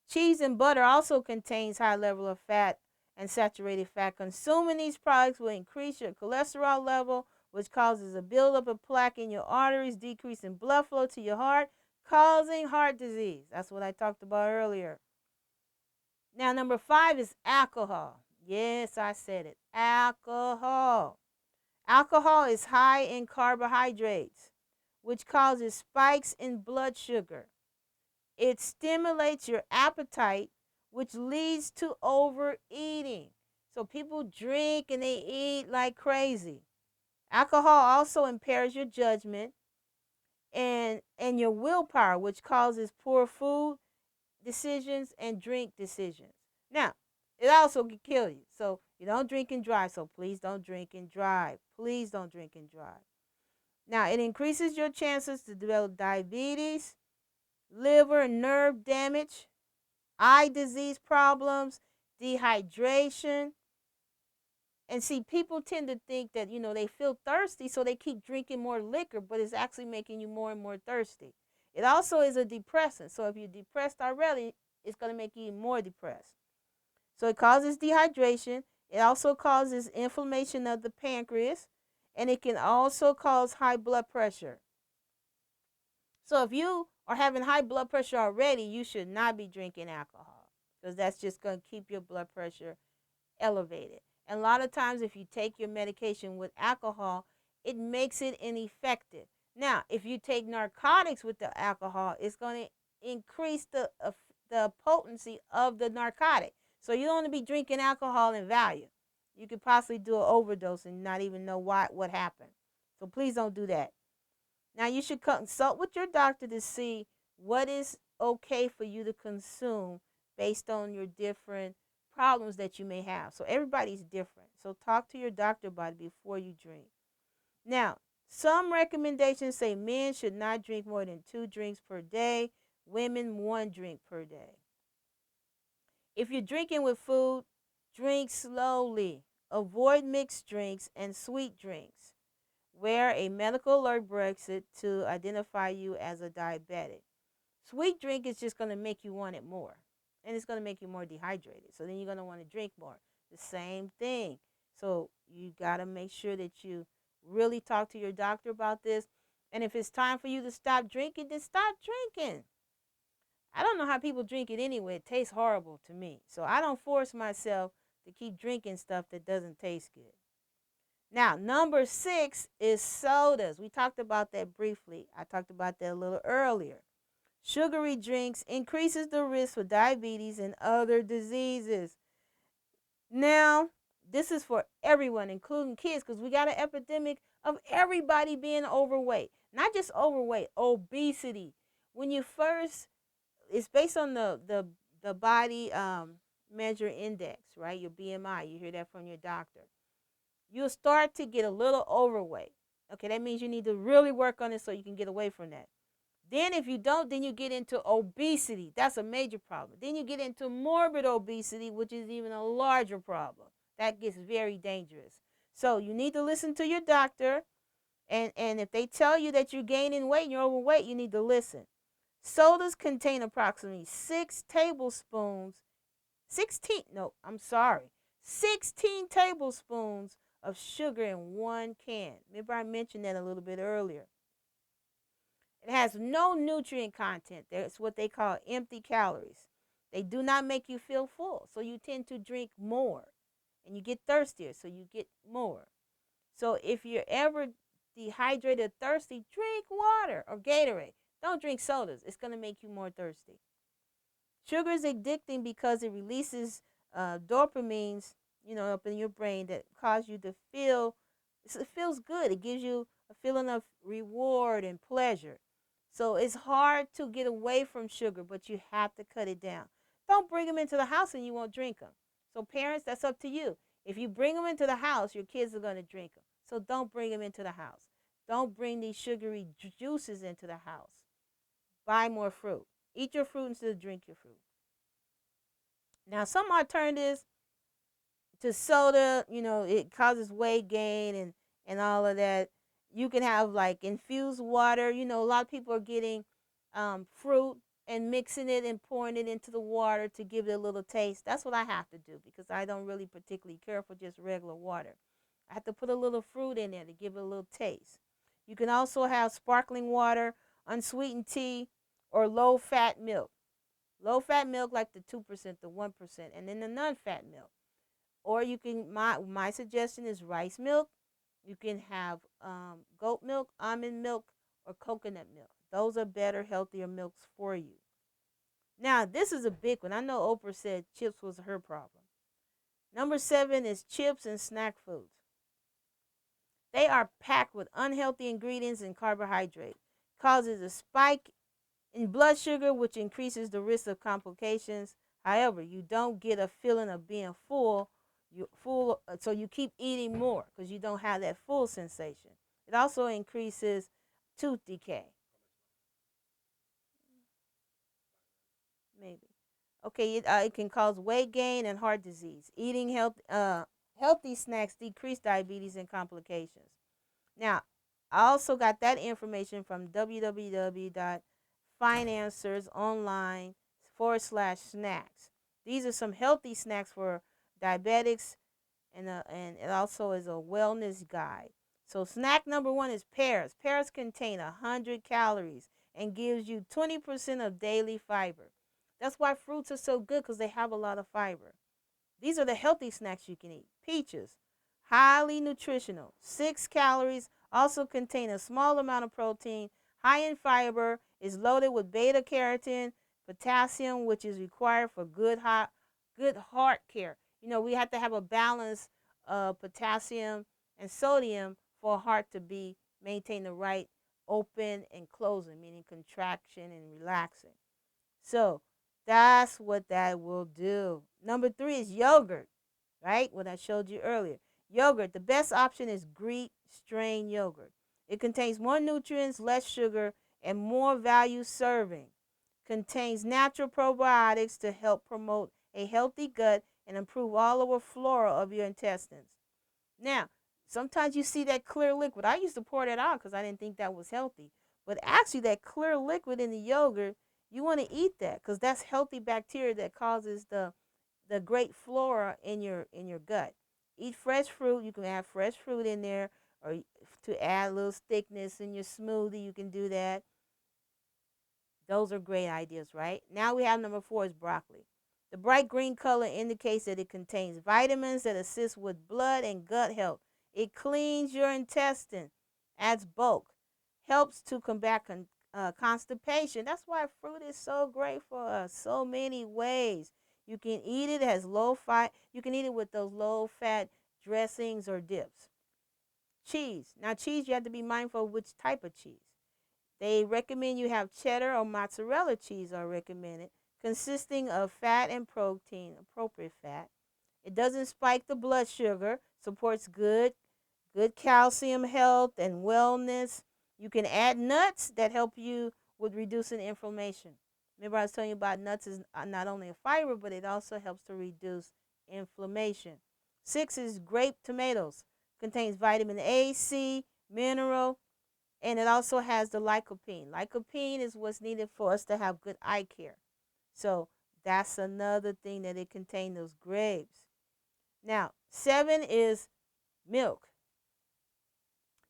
Cheese and butter also contains high level of fat and saturated fat. Consuming these products will increase your cholesterol level, which causes a buildup of plaque in your arteries, decreasing blood flow to your heart, causing heart disease. That's what I talked about earlier. Now, number 5 is alcohol. Yes, I said it. Alcohol. Alcohol is high in carbohydrates, which causes spikes in blood sugar. It stimulates your appetite, which leads to overeating. So people drink and they eat like crazy. Alcohol also impairs your judgment and your willpower, which causes poor food decisions and drink decisions. Now, it also can kill you. So You don't drink and drive, so please don't drink and drive. Please don't drink and drive. Now, it increases your chances to develop diabetes, liver and nerve damage, eye disease problems, dehydration. And see, people tend to think that, they feel thirsty, so they keep drinking more liquor, but it's actually making you more and more thirsty. It also is a depressant. So if you're depressed already, it's going to make you even more depressed. So it causes dehydration. It also causes inflammation of the pancreas, and it can also cause high blood pressure. So if you are having high blood pressure already, you should not be drinking alcohol, because that's just going to keep your blood pressure elevated. And a lot of times, if you take your medication with alcohol, it makes it ineffective. Now, if you take narcotics with the alcohol, it's going to increase the potency of the narcotic. So you don't want to be drinking alcohol in value. You could possibly do an overdose and not even know what happened. So please don't do that. Now, you should consult with your doctor to see what is okay for you to consume based on your different problems that you may have. So everybody's different. So talk to your doctor about it before you drink. Now, some recommendations say men should not drink more than 2 drinks per day, women 1 drink per day. If you're drinking with food, drink slowly. Avoid mixed drinks and sweet drinks. Wear a medical alert bracelet to identify you as a diabetic. Sweet drink is just going to make you want it more, and it's going to make you more dehydrated. So then you're going to want to drink more. The same thing. So you got to make sure that you really talk to your doctor about this. And if it's time for you to stop drinking, then stop drinking. I don't know how people drink it anyway. It tastes horrible to me. So I don't force myself to keep drinking stuff that doesn't taste good. Now, number 6 is sodas. We talked about that briefly. I talked about that a little earlier. Sugary drinks increases the risk for diabetes and other diseases. Now, this is for everyone, including kids, because we got an epidemic of everybody being overweight. Not just overweight, obesity. When you first, it's based on the body measure index, right? Your BMI. You hear that from your doctor. You'll start to get a little overweight. Okay, that means you need to really work on it so you can get away from that. Then if you don't, then you get into obesity. That's a major problem. Then you get into morbid obesity, which is even a larger problem. That gets very dangerous. So you need to listen to your doctor. And if they tell you that you're gaining weight and you're overweight, you need to listen. Sodas contain approximately 16 tablespoons of sugar in 1 can. Remember I mentioned that a little bit earlier. It has no nutrient content. That's what they call empty calories. They do not make you feel full, so you tend to drink more. And you get thirstier, so you get more. So if you're ever dehydrated, thirsty, drink water or Gatorade. Don't drink sodas. It's going to make you more thirsty. Sugar is addicting because it releases dopamines, up in your brain that cause you to feel, it feels good. It gives you a feeling of reward and pleasure. So it's hard to get away from sugar, but you have to cut it down. Don't bring them into the house and you won't drink them. So parents, that's up to you. If you bring them into the house, your kids are going to drink them. So don't bring them into the house. Don't bring these sugary juices into the house. Buy more fruit. Eat your fruit instead of drink your fruit. Now, some alternatives to soda, it causes weight gain and all of that. You can have like infused water. A lot of people are getting fruit and mixing it and pouring it into the water to give it a little taste. That's what I have to do because I don't really particularly care for just regular water. I have to put a little fruit in there to give it a little taste. You can also have sparkling water, unsweetened tea, or low-fat milk. Low-fat milk like the 2%, the 1%, and then the non-fat milk. Or you can, my suggestion is rice milk. You can have goat milk, almond milk, or coconut milk. Those are better, healthier milks for you. Now, this is a big one. I know Oprah said chips was her problem. Number 7 is chips and snack foods. They are packed with unhealthy ingredients and carbohydrates. Causes a spike in blood sugar, which increases the risk of complications. However, you don't get a feeling of being full. So you keep eating more because you don't have that full sensation. It also increases tooth decay. Maybe. Okay, it can cause weight gain and heart disease. Eating healthy snacks decrease diabetes and complications. Now, I also got that information from www.financersonline/snacks. These are some healthy snacks for diabetics, and it also is a wellness guide. So snack number 1 is pears. Pears contain 100 calories and gives you 20% of daily fiber. That's why fruits are so good because they have a lot of fiber. These are the healthy snacks you can eat. Peaches, highly nutritional, 6 calories, also contain a small amount of protein, high in fiber, is loaded with beta carotene, potassium, which is required for good heart care. You know, we have to have a balance of potassium and sodium for a heart to be maintain the right open and closing, meaning contraction and relaxing. So that's what that will do. Number 3 is yogurt, right? What I showed you earlier. Yogurt, the best option is Greek strain yogurt. It contains more nutrients, less sugar, and more value serving. Contains natural probiotics to help promote a healthy gut and improve all over flora of your intestines. Now, sometimes you see that clear liquid. I used to pour that out because I didn't think that was healthy. But actually, that clear liquid in the yogurt, you want to eat that because that's healthy bacteria that causes the great flora in your gut. Eat fresh fruit. You can add fresh fruit in there, or to add a little thickness in your smoothie, you can do that. Those are great ideas, right? Now we have number 4 is broccoli. The bright green color indicates that it contains vitamins that assist with blood and gut health. It cleans your intestine, adds bulk, helps to combat constipation. That's why fruit is so great for us, so many ways. You can eat it as low fat. You can eat it with those low fat dressings or dips. Cheese. Now, cheese, you have to be mindful of which type of cheese. They recommend you have cheddar or mozzarella cheese are recommended, consisting of fat and protein, appropriate fat. It doesn't spike the blood sugar, supports good calcium health and wellness. You can add nuts that help you with reducing inflammation. Remember I was telling you about nuts is not only a fiber, but it also helps to reduce inflammation. 6 is grape tomatoes. Contains vitamin A, C, mineral, and it also has the lycopene. Lycopene is what's needed for us to have good eye care. So that's another thing that it contains, those grapes. Now, 7 is milk.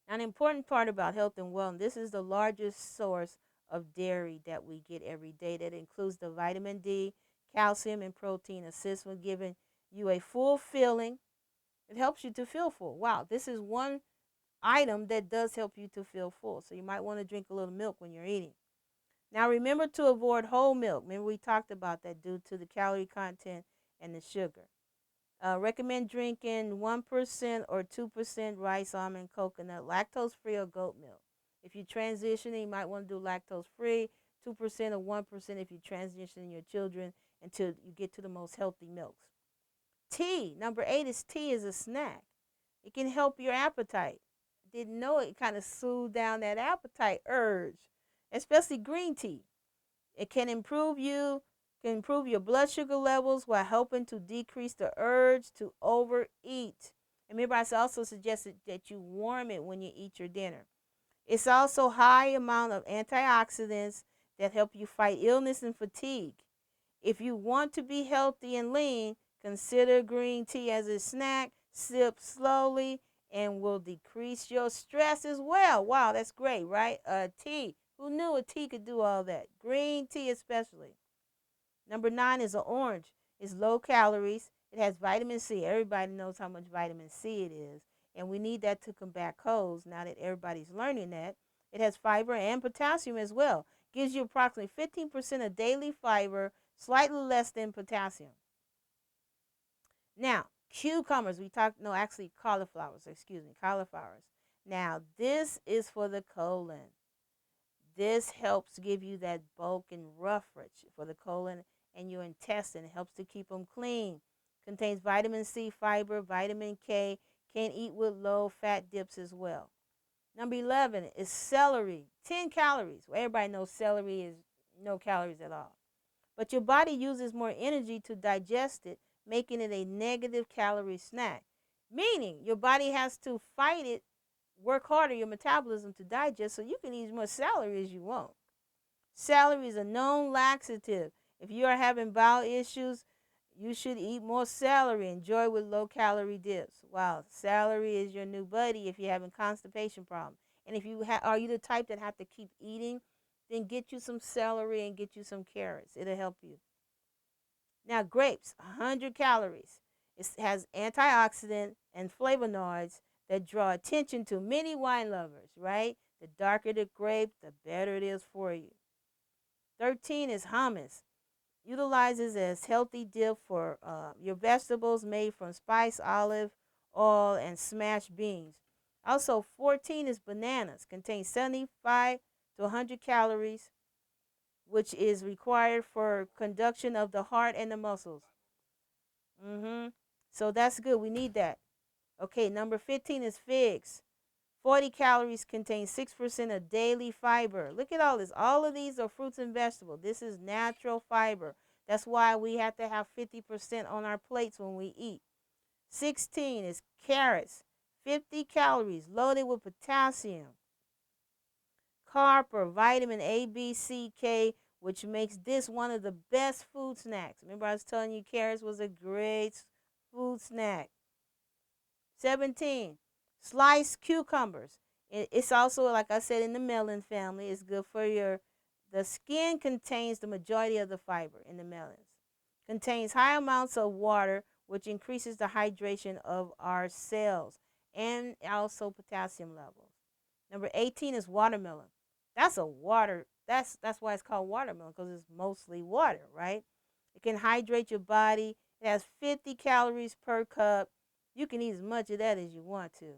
Now, an important part about health and wellness, this is the largest source of dairy that we get every day. That includes the vitamin D, calcium, and protein. Assists with giving you a full feeling. It helps you to feel full. Wow, this is one item that does help you to feel full. So you might want to drink a little milk when you're eating. Now remember to avoid whole milk. Remember we talked about that due to the calorie content and the sugar. Recommend drinking 1% or 2% rice, almond, coconut, lactose-free, or goat milk. If you transition, you might want to do lactose-free, 2% or 1% if you transition your children until you get to the most healthy milks. Tea, number 8 is tea is a snack. It can help your appetite. Didn't know it kind of soothed down that appetite urge, especially green tea. It can improve your blood sugar levels while helping to decrease the urge to overeat. And remember, I also suggested that you warm it when you eat your dinner. It's also high amount of antioxidants that help you fight illness and fatigue. If you want to be healthy and lean, consider green tea as a snack. Sip slowly and will decrease your stress as well. Wow, that's great, right? Tea. Who knew a tea could do all that? Green tea especially. Number 9 is an orange. It's low calories. It has vitamin C. Everybody knows how much vitamin C it is. And we need that to combat colds now that everybody's learning that. It has fiber and potassium as well. Gives you approximately 15% of daily fiber, slightly less than potassium. Now, cucumbers, cauliflowers. Now, this is for the colon. This helps give you that bulk and roughage for the colon and your intestine. It helps to keep them clean. Contains vitamin C, fiber, vitamin K. Can eat with low fat dips as well. Number 11 is celery, 10 calories. Well, everybody knows celery is no calories at all. But your body uses more energy to digest it, making it a negative calorie snack. Meaning your body has to fight it, work harder, your metabolism to digest, so you can eat as much celery as you want. Celery is a known laxative. If you are having bowel issues, you should eat more celery. Enjoy with low-calorie dips. Wow, celery is your new buddy if you're having constipation problems. And if you are you the type that have to keep eating, then get you some celery and get you some carrots. It'll help you. Now, grapes, 100 calories. It has antioxidant and flavonoids that draw attention to many wine lovers, right? The darker the grape, the better it is for you. 13 is hummus. Utilizes as healthy dip for your vegetables made from spiced olive oil and smashed beans. Also, 14 is bananas. Contains 75 to 100 calories, which is required for conduction of the heart and the muscles. So that's good. We need that. Okay, number 15 is figs. 40 calories, contains 6% of daily fiber. Look at all this. All of these are fruits and vegetables. This is natural fiber. That's why we have to have 50% on our plates when we eat. 16 is carrots. 50 calories, loaded with potassium, copper, vitamin A, B, C, K, which makes this one of the best food snacks. Remember I was telling you carrots was a great food snack. 17, sliced cucumbers. It's also, like I said, in the melon family. It's good for the skin. Contains the majority of the fiber in the melons. Contains high amounts of water, which increases the hydration of our cells and also potassium levels. Number 18 is watermelon. That's why it's called watermelon, because it's mostly water, right? It can hydrate your body. It has 50 calories per cup. You can eat as much of that as you want to.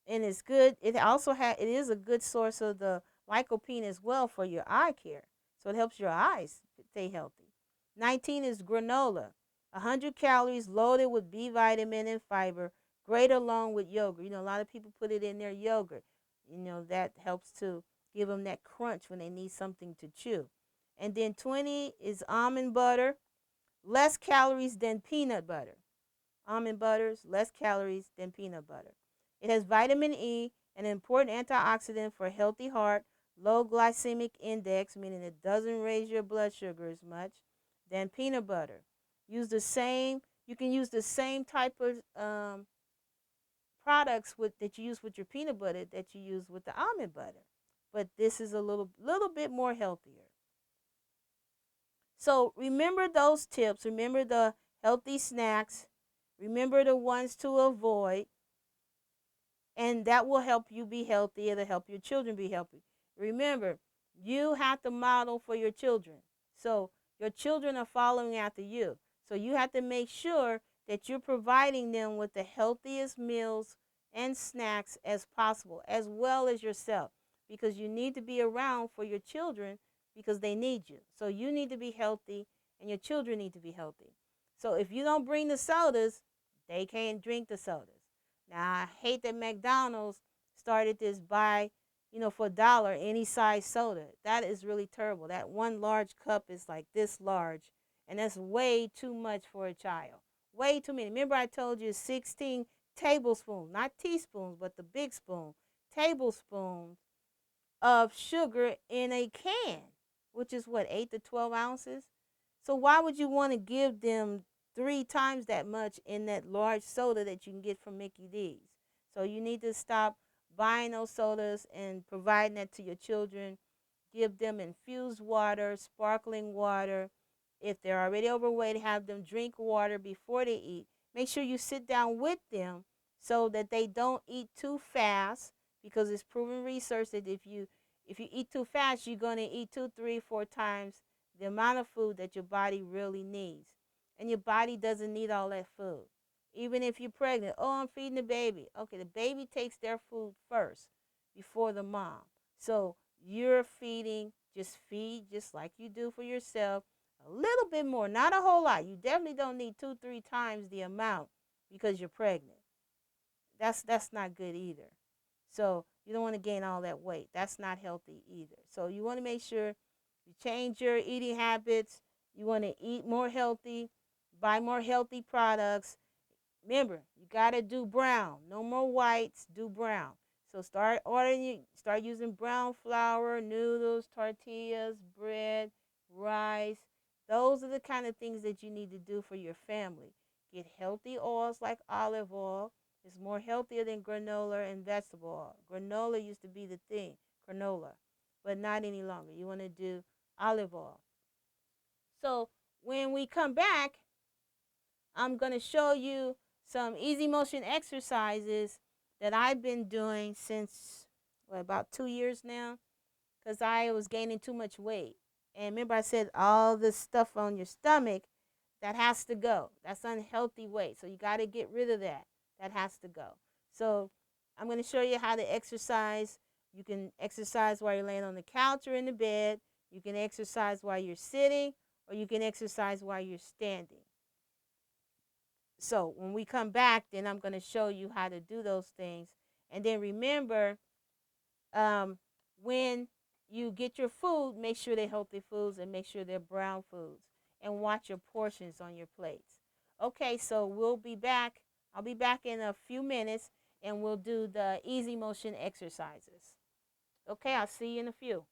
And it's good. It is a good source of the lycopene as well for your eye care. So it helps your eyes stay healthy. 19 is granola. 100 calories, loaded with B vitamin and fiber, great along with yogurt. A lot of people put it in their yogurt. That helps to give them that crunch when they need something to chew. And then 20 is almond butter, less calories than peanut butter. Almond butters, less calories than peanut butter. It has vitamin E, an important antioxidant for a healthy heart, low glycemic index, meaning it doesn't raise your blood sugar as much, than peanut butter. You can use the same type of products that you use with your peanut butter that you use with the almond butter, but this is a little bit more healthier. So remember those tips. Remember the healthy snacks. Remember the ones to avoid, and that will help you be healthy. It'll help your children be healthy. Remember, you have to model for your children. So your children are following after you. So you have to make sure that you're providing them with the healthiest meals and snacks as possible, as well as yourself, because you need to be around for your children because they need you. So you need to be healthy, and your children need to be healthy. So if you don't bring the sodas, they can't drink the sodas. Now, I hate that McDonald's started this buy, for $1, any size soda. That is really terrible. That one large cup is like this large, and that's way too much for a child. Way too many. Remember I told you 16 tablespoons, not teaspoons, but the big spoon, tablespoons of sugar in a can, which is what, 8 to 12 ounces? So why would you want to give them 3 times that much in that large soda that you can get from Mickey D's? So you need to stop buying those sodas and providing that to your children. Give them infused water, sparkling water. If they're already overweight, have them drink water before they eat. Make sure you sit down with them so that they don't eat too fast, because it's proven research that if you eat too fast, you're going to eat 2, 3, 4 times the amount of food that your body really needs. And your body doesn't need all that food. Even if you're pregnant, I'm feeding the baby. Okay, the baby takes their food first before the mom. So you're feeding, just feed just like you do for yourself, A little bit more, not a whole lot. You definitely don't need 2-3 times the amount because you're pregnant. That's not good either. So you don't want to gain all that weight. That's not healthy either. So you want to make sure you change your eating habits. You want to eat more healthy, buy more healthy products. Remember, you got to do brown. No more whites, do brown. So start using brown flour, noodles, tortillas, bread, rice. Those are the kind of things that you need to do for your family. Get healthy oils like olive oil. It's more healthier than granola and vegetable oil. Granola used to be the thing, granola, but not any longer. You want to do olive oil. So when we come back, I'm going to show you some easy motion exercises that I've been doing since about 2 years now, because I was gaining too much weight. And remember I said all the stuff on your stomach, that has to go. That's unhealthy weight. So you got to get rid of that. That has to go. So I'm going to show you how to exercise. You can exercise while you're laying on the couch or in the bed. You can exercise while you're sitting, or you can exercise while you're standing. So when we come back, then I'm going to show you how to do those things. And then remember, when you get your food, make sure they're healthy foods and make sure they're brown foods. And watch your portions on your plates. Okay, so we'll be back. I'll be back in a few minutes, and we'll do the easy motion exercises. Okay, I'll see you in a few.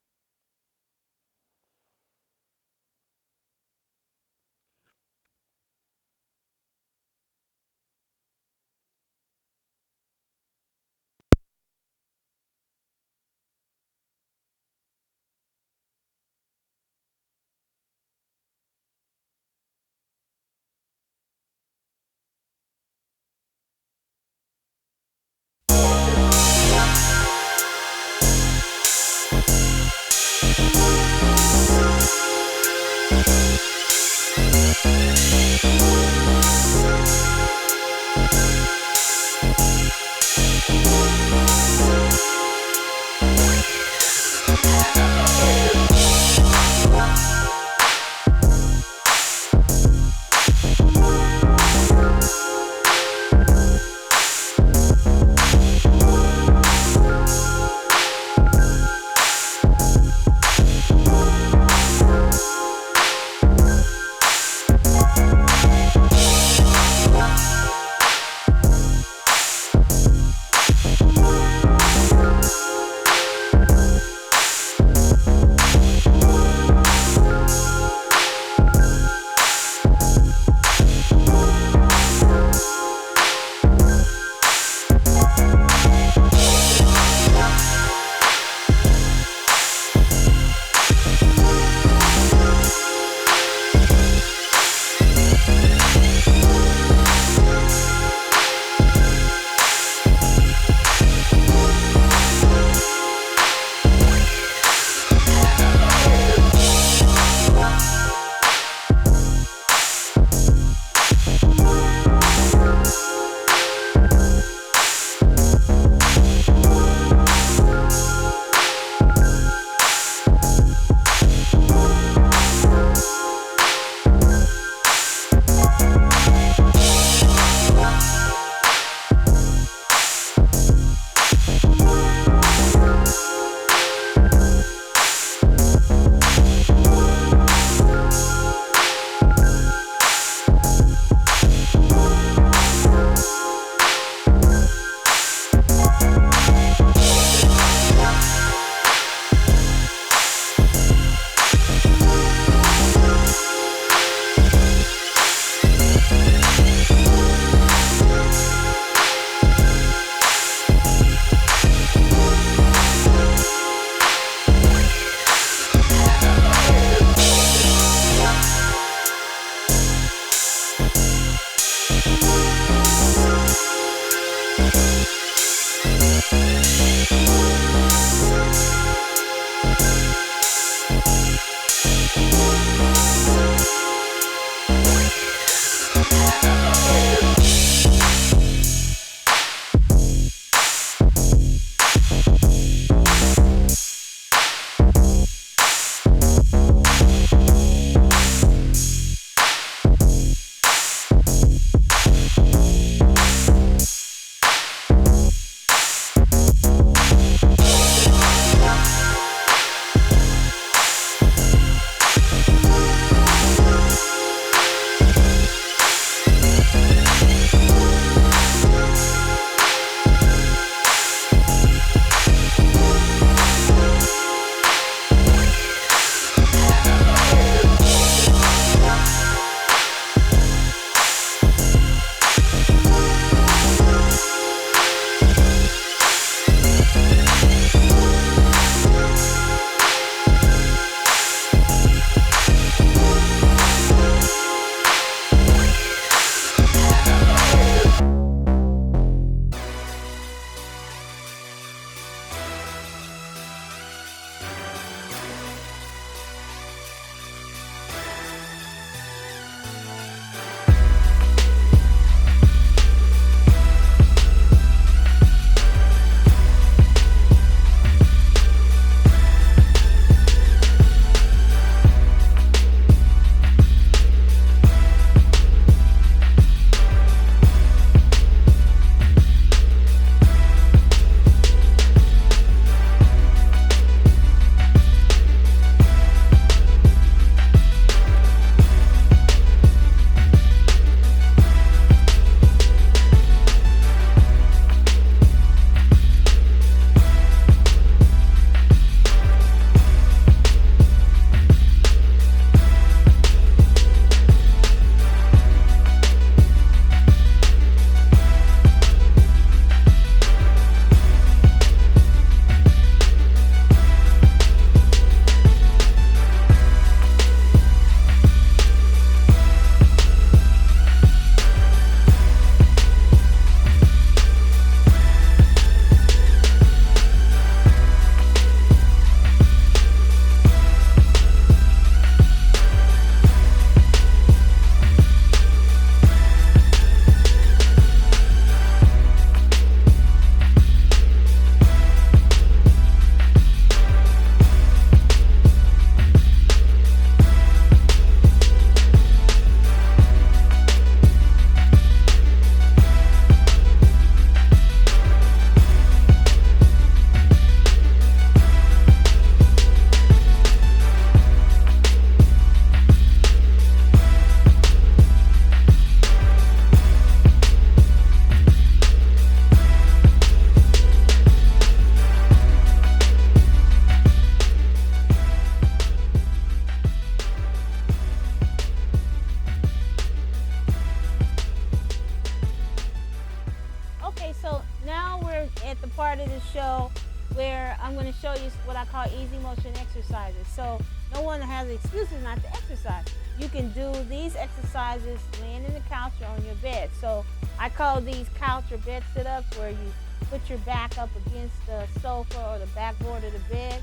part of the show where I'm going to show you what I call easy motion exercises. So no one has excuses not to exercise. You can do these exercises laying in the couch or on your bed. So I call these couch or bed sit-ups, where you put your back up against the sofa or the backboard of the bed,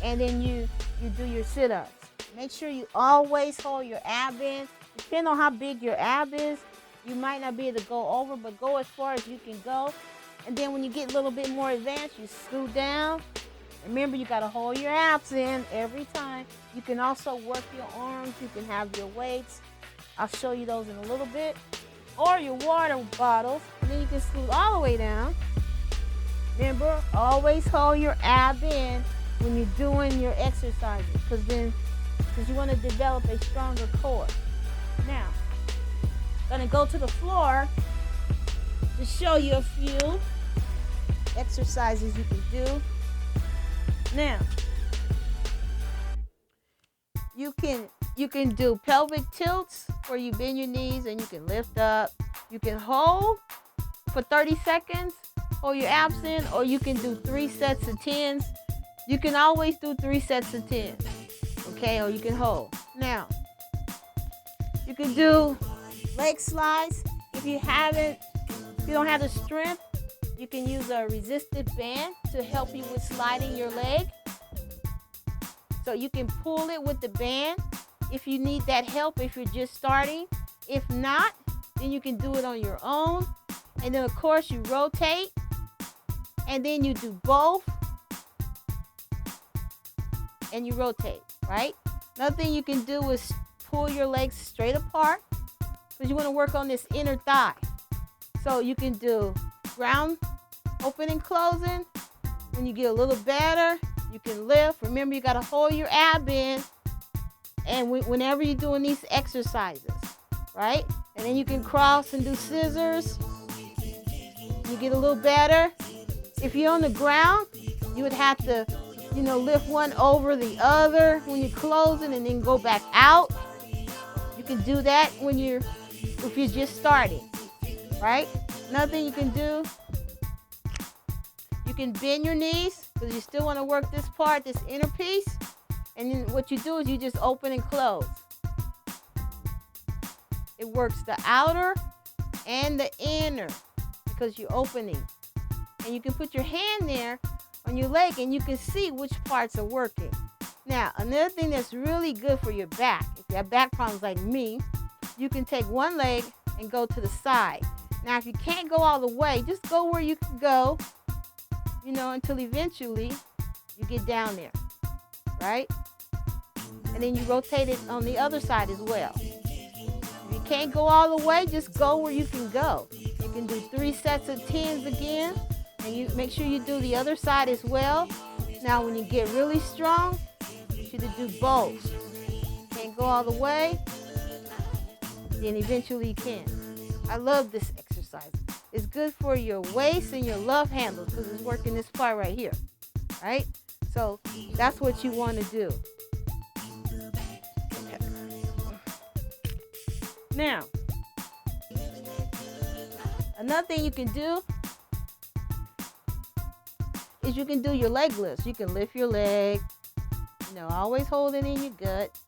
and then you do your sit-ups. Make sure you always hold your ab in. Depending on how big your ab is, you might not be able to go over, but go as far as you can go. And then when you get a little bit more advanced, you scoot down. Remember, you got to hold your abs in every time. You can also work your arms. You can have your weights. I'll show you those in a little bit. Or your water bottles. And then you can scoot all the way down. Remember, always hold your ab in when you're doing your exercises, because you want to develop a stronger core. Now, I'm going to go to the floor to show you a few exercises you can do. Now, you can do pelvic tilts, where you bend your knees and you can lift up. You can hold for 30 seconds, hold your abs in, or you can do 3 sets of 10s. You can always do 3 sets of 10, okay? Or you can hold. Now, you can do leg slides. If you don't have the strength, you can use a resistive band to help you with sliding your leg. So you can pull it with the band if you need that help, if you're just starting. If not, then you can do it on your own. And then, of course, you rotate. And then you do both. And you rotate, right? Another thing you can do is pull your legs straight apart, because you want to work on this inner thigh. So you can do ground open and closing. When you get a little better, you can lift. Remember, you got to hold your ab in, and whenever you're doing these exercises, right? And then you can cross and do scissors. You get a little better. If you're on the ground, you would have to, lift one over the other when you're closing, and then go back out. You can do that if you're just starting, right? Another thing you can do, you can bend your knees, because you still want to work this part, this inner piece. And then what you do is you just open and close. It works the outer and the inner, because you're opening. And you can put your hand there on your leg, and you can see which parts are working. Now, another thing that's really good for your back, if you have back problems like me, you can take one leg and go to the side. Now, if you can't go all the way, just go where you can go, until eventually you get down there, right? And then you rotate it on the other side as well. If you can't go all the way, just go where you can go. You can do 3 sets of 10s again, and you make sure you do the other side as well. Now, when you get really strong, you should do both. Can't go all the way, then eventually you can. I love this exercise. It's good for your waist and your love handles, because it's working this part right here, right? So that's what you want to do. Okay. Now, another thing you can do is you can do your leg lifts. You can lift your leg, always hold it in your gut.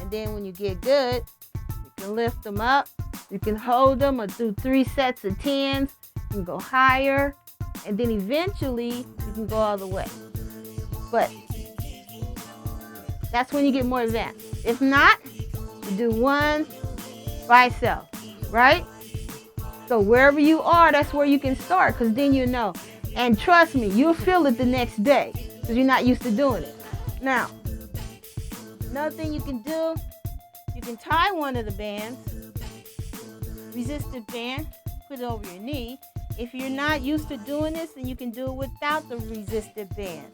And then when you get good, you can lift them up. You can hold them or do 3 sets of 10s. You can go higher. And then eventually, you can go all the way. But that's when you get more advanced. If not, you do one by itself, right? So wherever you are, that's where you can start, because then you know. And trust me, you'll feel it the next day, because you're not used to doing it. Now, another thing you can do, you can tie one of the bands, resistive band, put it over your knee. If you're not used to doing this, then you can do it without the resistive band.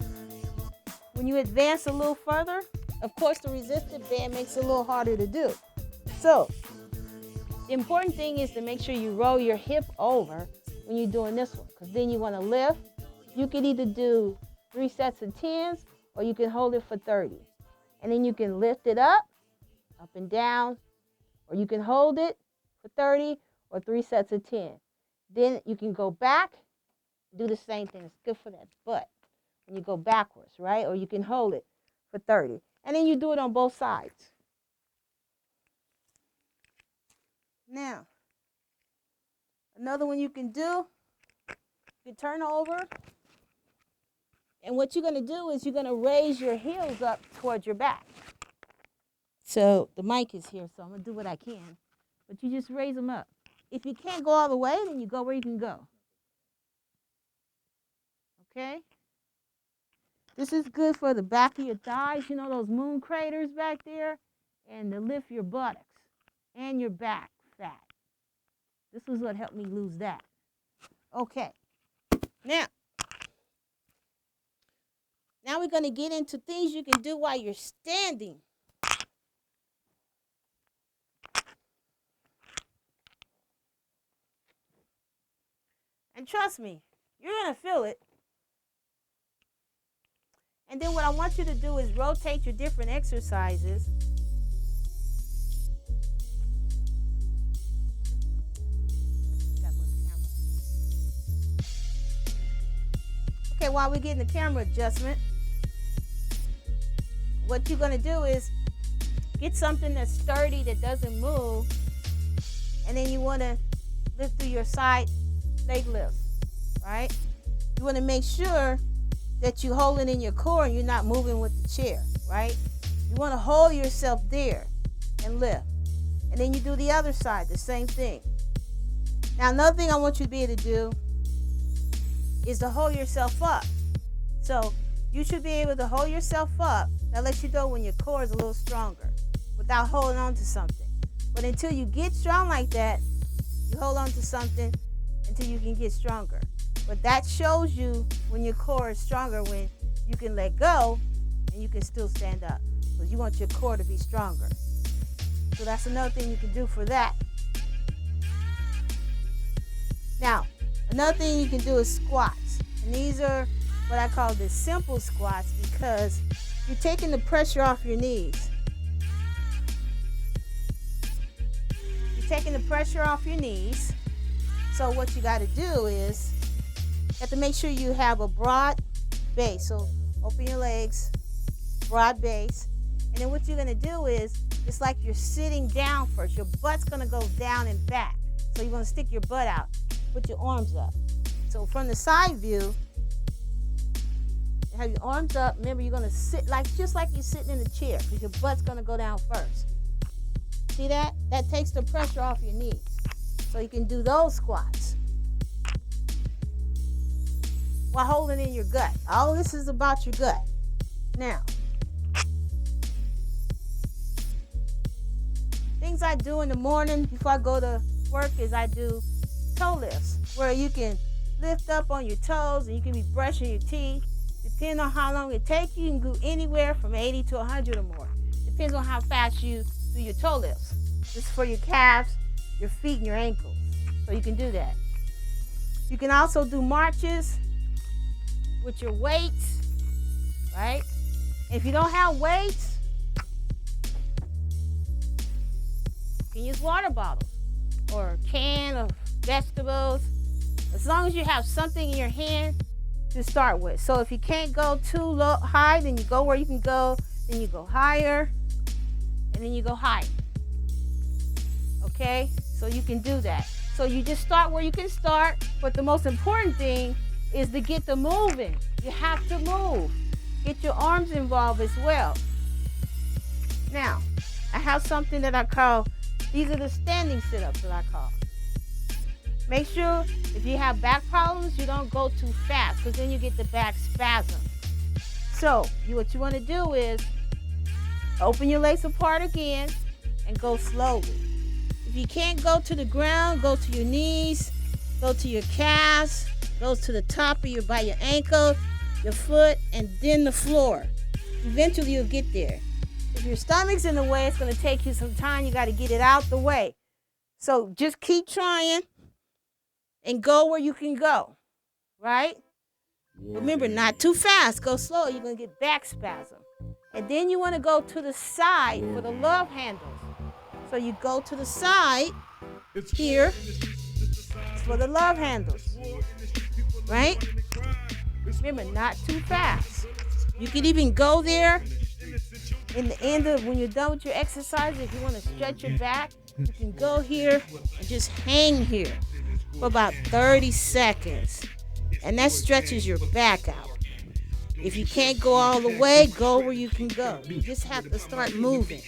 When you advance a little further, of course, the resistive band makes it a little harder to do. So, the important thing is to make sure you roll your hip over when you're doing this one, because then you want to lift. You can either do 3 sets of 10s, or you can hold it for 30. And then you can lift it up and down, or you can hold it for 30 or 3 sets of 10. Then you can go back Do the same thing. It's good for that butt when you go backwards, right? Or you can hold it for 30. And then you do it on both sides. Now, another one you can do, you turn over. And what you're going to do is you're going to raise your heels up towards your back. So the mic is here, so I'm going to do what I can. But you just raise them up. If you can't go all the way, then you go where you can go. Okay? This is good for the back of your thighs, you know, those moon craters back there, and to lift your buttocks and your back fat. This is what helped me lose that. Okay. Now we're going to get into things you can do while you're standing. And trust me, you're going to feel it. And then what I want you to do is rotate your different exercises. Okay, while we're getting the camera adjustment, what you're going to do is get something that's sturdy, that doesn't move, and then you want to lift through your side leg lifts, right? You want to make sure that you hold it in your core and you're not moving with the chair, right? You want to hold yourself there and lift. And then you do the other side, the same thing. Now, another thing I want you to be able to do is to hold yourself up. So you should be able to hold yourself up. That lets you know when your core is a little stronger without holding on to something. But until you get strong like that, you hold on to something until you can get stronger. But that shows you when your core is stronger, when you can let go and you can still stand up. Because you want your core to be stronger. So that's another thing you can do for that. Now, another thing you can do is squats. And these are what I call the simple squats because you're taking the pressure off your knees. You're taking the pressure off your knees. So what you got to do is you have to make sure you have a broad base. So open your legs, broad base. And then what you're going to do is, it's like you're sitting down first. Your butt's going to go down and back. So you're going to stick your butt out. Put your arms up. So from the side view, have your arms up. Remember, you're going to sit just like you're sitting in a chair because your butt's going to go down first. See that? That takes the pressure off your knees. So you can do those squats while holding in your gut. All this is about your gut. Now, things I do in the morning before I go to work is I do toe lifts, where you can lift up on your toes and you can be brushing your teeth. Depending on how long it takes, you can go anywhere from 80 to 100 or more. Depends on how fast you do your toe lifts. This is for your calves, your feet, and your ankles. So you can do that. You can also do marches with your weights, right? If you don't have weights, you can use water bottles or a can of vegetables. As long as you have something in your hand to start with. So if you can't go too low, high, then you go where you can go. Then you go higher, and then you go higher. Okay? So you can do that. So you just start where you can start, but the most important thing is to get the moving. You have to move. Get your arms involved as well. Now, I have something that I call, these are the standing sit-ups that I call. Make sure if you have back problems, you don't go too fast because then you get the back spasm. So what you want to do is open your legs apart again and go slowly. If you can't go to the ground, go to your knees, go to your calves, go to the top of by your ankle, your foot, and then the floor. Eventually you'll get there. If your stomach's in the way, it's going to take you some time. You got to get it out the way. So just keep trying and go where you can go, right? Remember, not too fast. Go slow. You're going to get back spasm. And then you want to go to the side for the love handles. So you go to the side here for the love handles. right? Remember, not too fast. You can even go there in the end of when you're done with your exercise. If you want to stretch your back, you can go here and just hang here for about 30 seconds. And that stretches your back out. If you can't go all the way, go where you can go. You just have to start moving,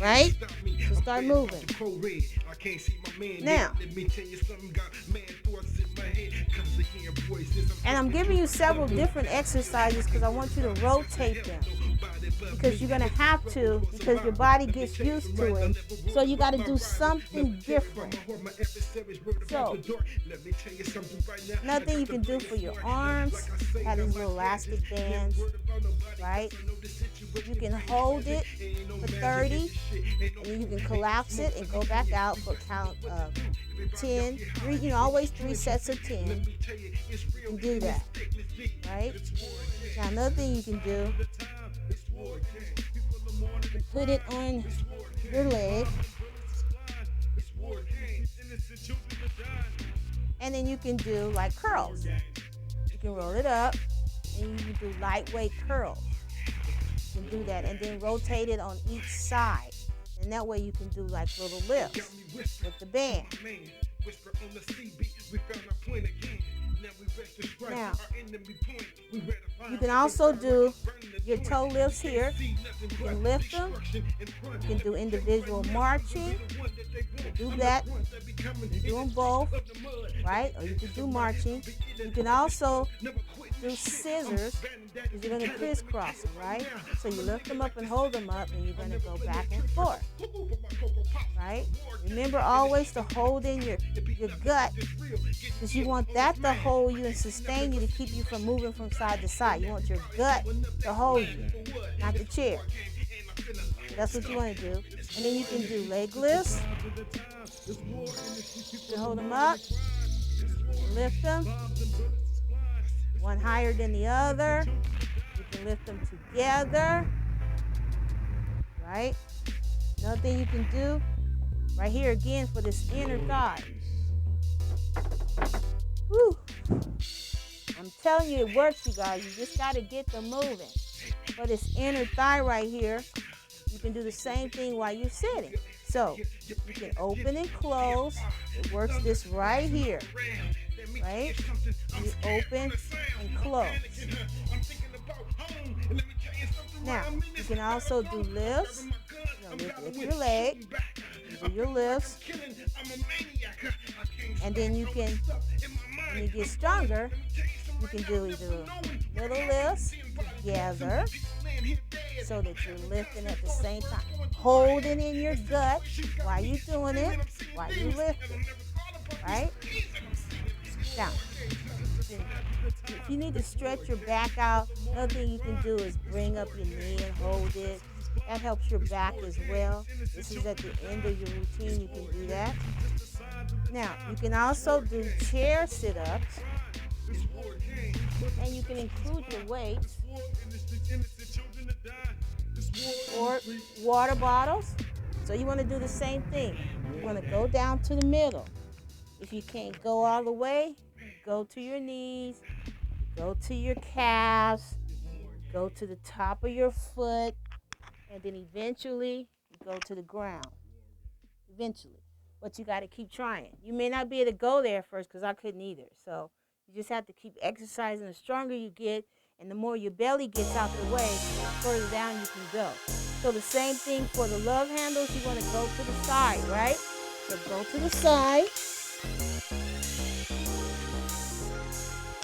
right? So start moving. Now, and I'm giving you several different exercises because I want you to rotate them. Because you're going to have to, because your body gets used to it. So you got to do something different. So, another thing you can do for your arms, have these little elastic bands, right? You can hold it for 30, and then you can collapse it and go back out for count of 10. Always 3 sets of 10. You can do that, right? Now, another thing you can do, you put it on your leg, and then you can do like curls. You can roll it up, and you can do lightweight curls. You can do that, and then rotate it on each side, and that way you can do like little lifts with the band. Now, you can also do your toe lifts here. You can lift them. You can do individual marching. You can do that. You can do them both, right? Or you can do marching. You can also do scissors because you're going to crisscross them, right? So you lift them up and hold them up, and you're going to go back and forth, right? Remember always to hold in your gut because you want that to hold you and sustain you to keep you from moving from side to side. You want your gut to hold you, not the chair. That's what you want to do. And then you can do leg lifts. You hold them up, lift them, one higher than the other. You can lift them together, right? Another thing you can do right here again for this inner thigh. Woo. I'm telling you it works, you guys. You just got to get them moving. For this inner thigh right here, you can do the same thing while you're sitting. So you can open and close. It works this right here, right? You open and close. Now, you can also do lifts. Lift your leg, do your lifts, and then you can, when you get stronger, you can do either little lifts together so that you're lifting at the same time. Hold it in your gut while you're doing it, while you're lifting, right? Now, if you need to stretch your back out, another thing you can do is bring up your knee and hold it. That helps your back as well. This is at the end of your routine. You can do that. Now, you can also do chair sit-ups. And you can include your weights or water bottles. So you want to do the same thing. You want to go down to the middle. If you can't go all the way, go to your knees, go to your calves, go to the top of your foot, and then eventually you go to the ground. Eventually. But you got to keep trying. You may not be able to go there first because I couldn't either. So you just have to keep exercising. The stronger you get and the more your belly gets out the way, the further down you can go. So the same thing for the love handles. You want to go to the side, right? So go to the side.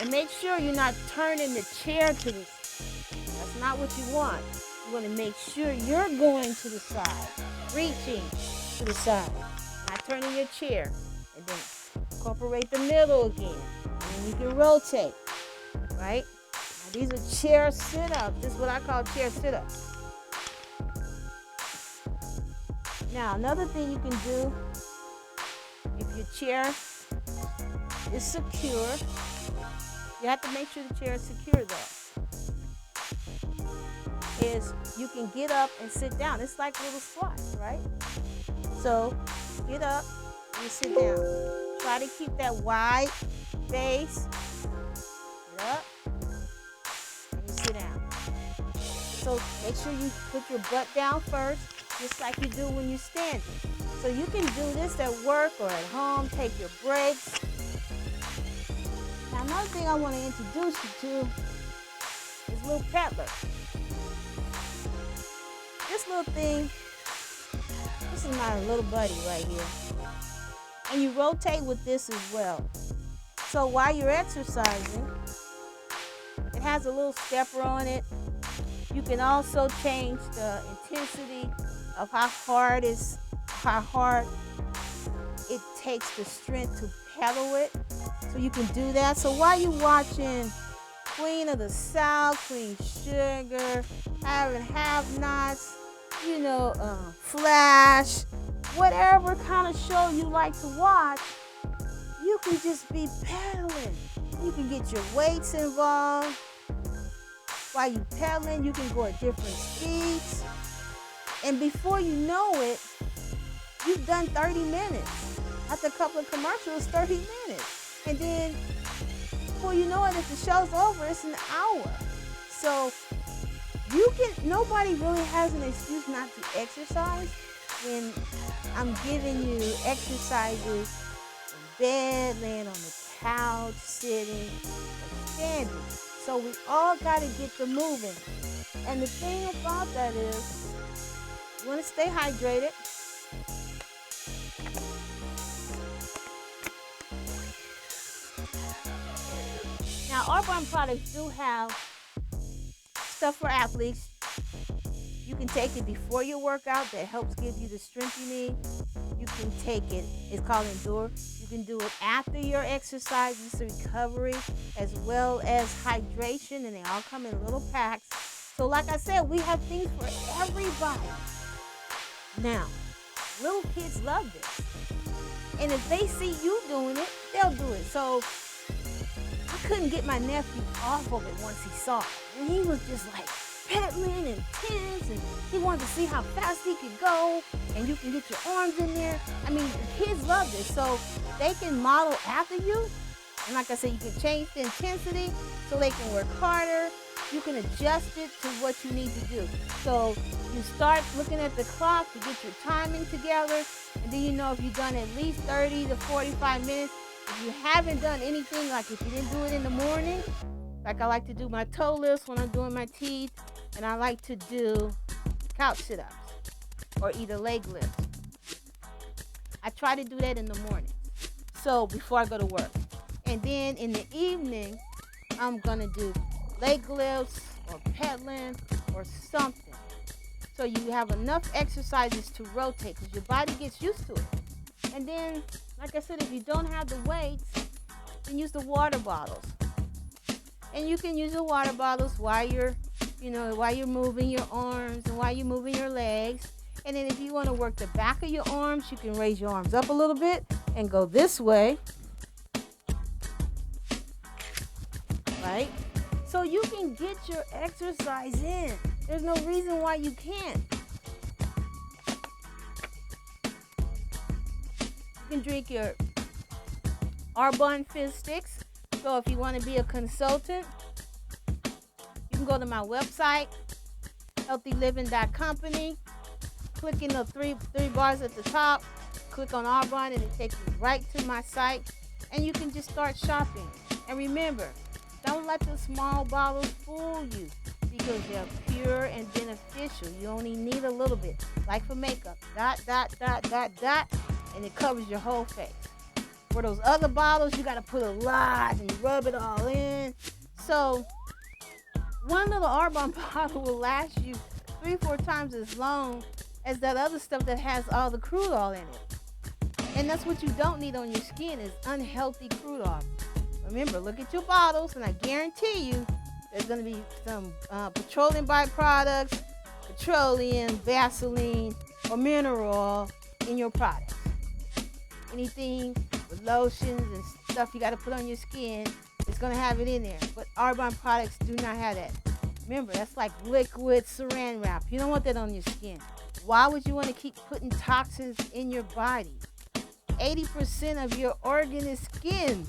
And make sure you're not turning the chair to the side. That's not what you want. You want to make sure you're going to the side, reaching to the side, not turning your chair. And then incorporate the middle again. And then you can rotate, right? Now, these are chair sit-ups. This is what I call chair sit-ups. Now, another thing you can do, if your chair is secure, you have to make sure the chair is secure though, is you can get up and sit down. It's like little squats, right? So get up and sit down. Try to keep that wide base sit down. So make sure you put your butt down first, just like you do when you're standing. So you can do this at work or at home, take your breaks. Now another thing I want to introduce you to is Little Peddler. This little thing, this is my little buddy right here. And you rotate with this as well. So while you're exercising, it has a little stepper on it. You can also change the intensity of how hard it takes the strength to pedal it. So you can do that. So while you're watching Queen of the South, Queen Sugar, having Have-Nots, Flash, whatever kind of show you like to watch, you can just be pedaling. You can get your weights involved. While you're pedaling, you can go at different speeds. And before you know it, you've done 30 minutes. After a couple of commercials, 30 minutes. And then before you know it, if the show's over, it's an hour. So nobody really has an excuse not to exercise when I'm giving you exercises in bed, laying on the couch, sitting, or standing. So we all got to get the moving. And the thing about that is, you want to stay hydrated. Now, Arbonne products do have stuff for athletes. You can take it before your workout that helps give you the strength you need. You can take it, it's called Endure. You can do it after your exercise, it's recovery, as well as hydration, and they all come in little packs. So like I said, we have things for everybody. Now, little kids love this. And if they see you doing it, they'll do it. So I couldn't get my nephew off of it once he saw it. And he was just like pedaling and tense, and he wanted to see how fast he could go, and you can get your arms in there. I mean, the kids love this, so they can model after you. And like I said, you can change the intensity so they can work harder. You can adjust it to what you need to do. So you start looking at the clock to get your timing together, and then you know if you've done at least 30 to 45 minutes. If you haven't done anything, like if you didn't do it in the morning, like I like to do my toe lifts when I'm doing my teeth, and I like to do couch sit-ups or either leg lifts. I try to do that in the morning, so before I go to work. And then in the evening, I'm going to do leg lifts or pedaling or something. So you have enough exercises to rotate because your body gets used to it. And then, like I said, if you don't have the weights, then use the water bottles. And you can use the water bottles while you're moving your arms and while you're moving your legs. And then if you want to work the back of your arms, you can raise your arms up a little bit and go this way. Right? So you can get your exercise in. There's no reason why you can't. You can drink your Arbonne Fizz Sticks. So if you want to be a consultant, you can go to my website, healthyliving.company. Click in the three bars at the top. Click on Arbonne and it takes you right to my site. And you can just start shopping. And remember, don't let the small bottles fool you because they're pure and beneficial. You only need a little bit. Like for makeup, dot, dot, dot, dot, dot, and it covers your whole face. For those other bottles, you got to put a lot and you rub it all in. So one little Arbonne bottle will last you 3-4 times as long as that other stuff that has all the crude oil in it. And that's what you don't need on your skin is unhealthy crude oil. Remember, look at your bottles, and I guarantee you there's going to be some petroleum byproducts, petroleum, Vaseline, or mineral oil in your products. Anything with lotions and stuff you got to put on your skin, it's going to have it in there. But Arbonne products do not have that. Remember, that's like liquid saran wrap. You don't want that on your skin. Why would you want to keep putting toxins in your body? 80% of your organ is skin.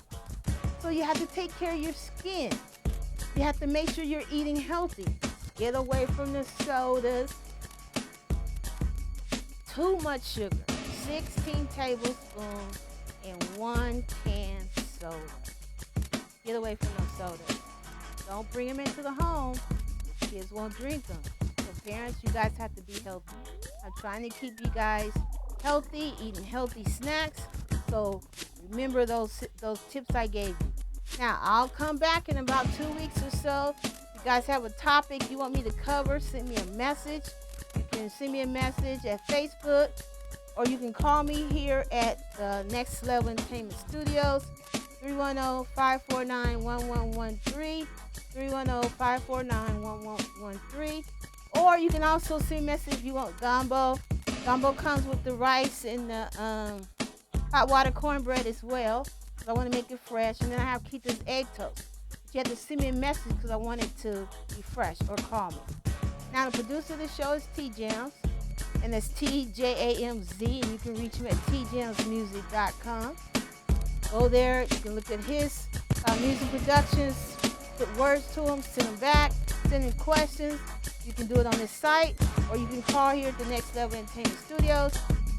So you have to take care of your skin. you have to make sure you're eating healthy. Get away from the sodas. Too much sugar. 16 tablespoons in 1 can soda. Get away from those sodas. Don't bring them into the home. The kids won't drink them. So parents, you guys have to be healthy. I'm trying to keep you guys healthy, eating healthy snacks. So remember those tips I gave you. Now, I'll come back in about 2 weeks or so. If you guys have a topic you want me to cover, send me a message. You can send me a message at Facebook, or you can call me here at Next Level Entertainment Studios, 310-549-1113, 310-549-1113. Or you can also send a message if you want gumbo. Gumbo comes with the rice and the hot water cornbread as well, because I want to make it fresh. And then I have Keita's egg toast. But you have to send me a message because I want it to be fresh, or call me. Now, the producer of the show is T Jams, and that's TJAMZ, and you can reach him at tjamsmusic.com. Go there, you can look at his music productions, put words to them, send them back, send him questions. You can do it on this site, or you can call here at the Next Level Entertainment Studios,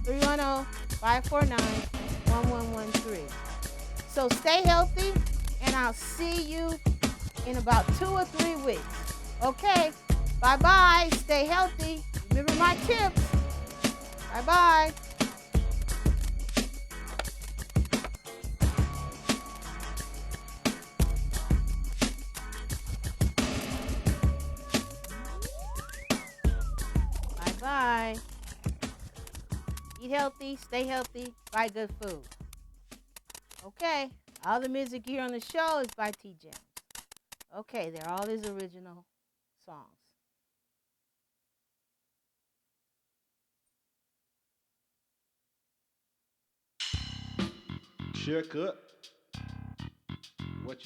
310-549-1113. So stay healthy, and I'll see you in about 2 or 3 weeks. Okay, bye-bye. Stay healthy. Remember my tips. Bye-bye. Bye. Eat healthy, stay healthy, buy good food. Okay, all the music here on the show is by T Jams. Okay, they're all his original songs. Share cut.